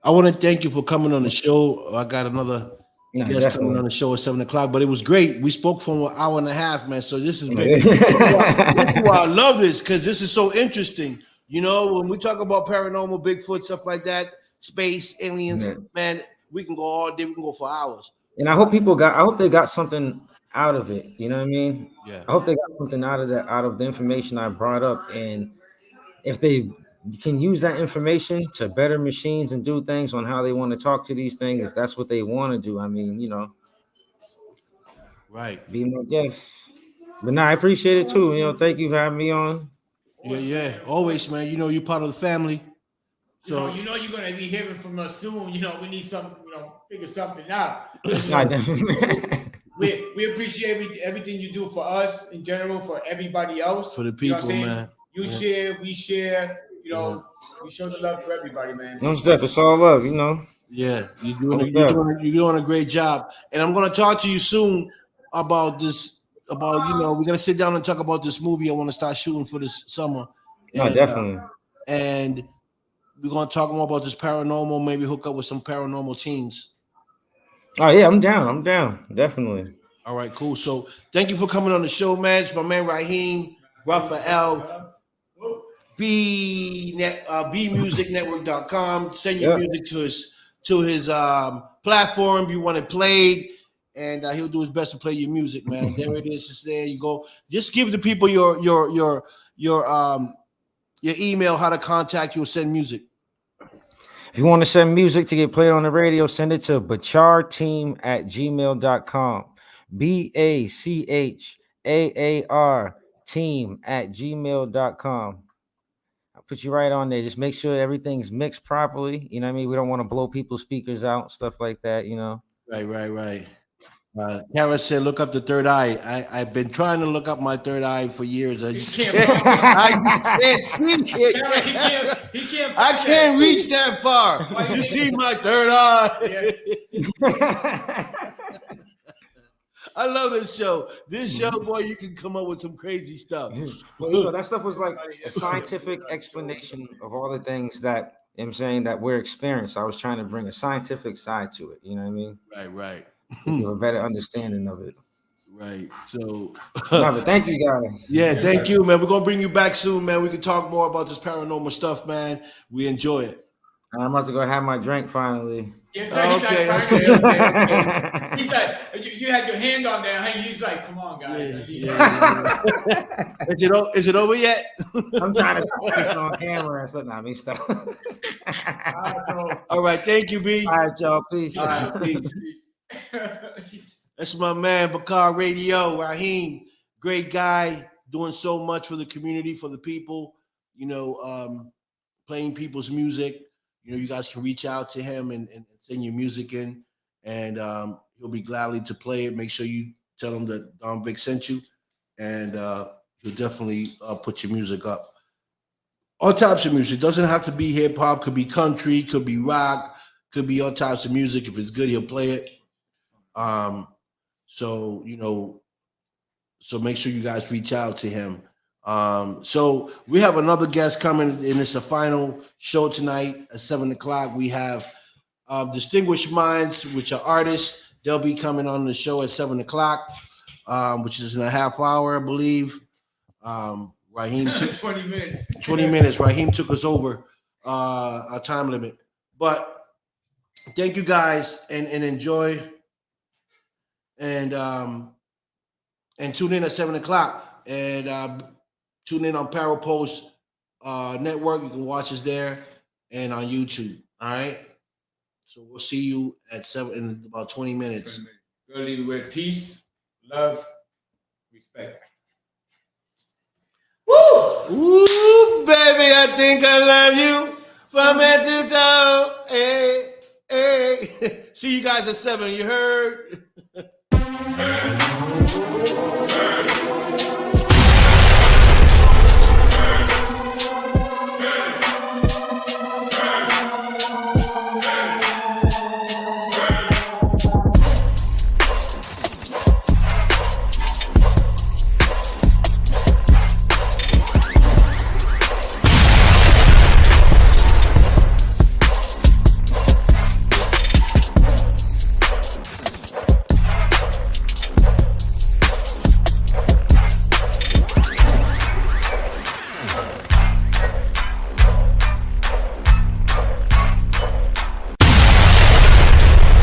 I want to thank you for coming on the show. I got another guest coming on the show at 7:00, but it was great. We spoke for an hour and a half, man. So this is great. I love this because this is so interesting. You know, when we talk about paranormal, Bigfoot, stuff like that, space, aliens, man, we can go all day. We can go for hours. And I hope they got something out of it. You know what I mean? Yeah. I hope they got something out of that, out of the information I brought up. And if they can use that information to better machines and do things on how they want to talk to these things, if that's what they want to do, I mean, you know, right. Be my guest. But I appreciate it too. You know, thank you for having me on. Yeah. Always, man. You know, you're part of the family. So you know you're gonna be hearing from us soon. You know, we need something, figure something out. We appreciate everything you do for us in general, for everybody else. For the people, man. You share, we share, we show the love to everybody, man. No step, it's all love, you know. Yeah, you're doing a great job. And I'm gonna talk to you soon about this, we're gonna sit down and talk about this movie I want to start shooting for this summer. And, definitely. And we're gonna talk more about this paranormal, maybe hook up with some paranormal teams. Oh yeah, I'm down. Definitely. All right, cool. So thank you for coming on the show, man. It's my man Raheem Raphael. bmusicnetwork.com. Send your music to his platform. You want it played, and he'll do his best to play your music, man. There it is. It's there. You go. Just give the people your email, how to contact you, or send music. If you want to send music to get played on the radio, send it to bacharteam@gmail.com. BACHAAR team@gmail.com. I'll put you right on there. Just make sure everything's mixed properly. You know what I mean? We don't want to blow people's speakers out, stuff like that, you know. Right. Kara said, look up the third eye. I've been trying to look up my third eye for years. I just can't see it. I can't reach that far to see my third eye. I love this show. This show, boy, you can come up with some crazy stuff. Well, you know, that stuff was like a scientific explanation of all the things that I'm saying that we're experiencing. I was trying to bring a scientific side to it. You know what I mean? Right. You have a better understanding of it. Right. So, no, but thank you, guys. Yeah, thank you, man. We're gonna bring you back soon, man. We can talk more about this paranormal stuff, man. We enjoy it. I'm about to go have my drink finally. Yeah, okay. He's like, you had your hand on there. Hey, he's like, come on, guys. Yeah. Is it over yet? I'm trying to put this on camera and stuff. Nah, me stop. All right, thank you, B. All right, y'all. Peace. All right, peace. That's my man, Bakar Radio, Raheem. Great guy, doing so much for the community, for the people, you know, playing people's music. You know, you guys can reach out to him and send your music in, and he'll be gladly to play it. Make sure you tell him that Don Big sent you, and he'll definitely put your music up. All types of music. Doesn't have to be hip hop. Could be country. Could be rock. Could be all types of music. If it's good, he'll play it. So you know, so make sure you guys reach out to him. So we have another guest coming, and it's the final show tonight at 7:00. We have Distinguished Minds, which are artists. They'll be coming on the show at 7:00, which is in a half hour, I believe. Raheem took 20 minutes. 20 minutes. Raheem took us over our time limit. But thank you guys, and enjoy, and tune in at 7:00, and tune in on Parapost Network. You can watch us there and on YouTube. All right. So we'll see you at 7 in about 20 minutes. We'll leave with peace, love, respect. Woo! Woo, baby, I think I love you from head to toe. Hey, hey. See you guys at 7. You heard?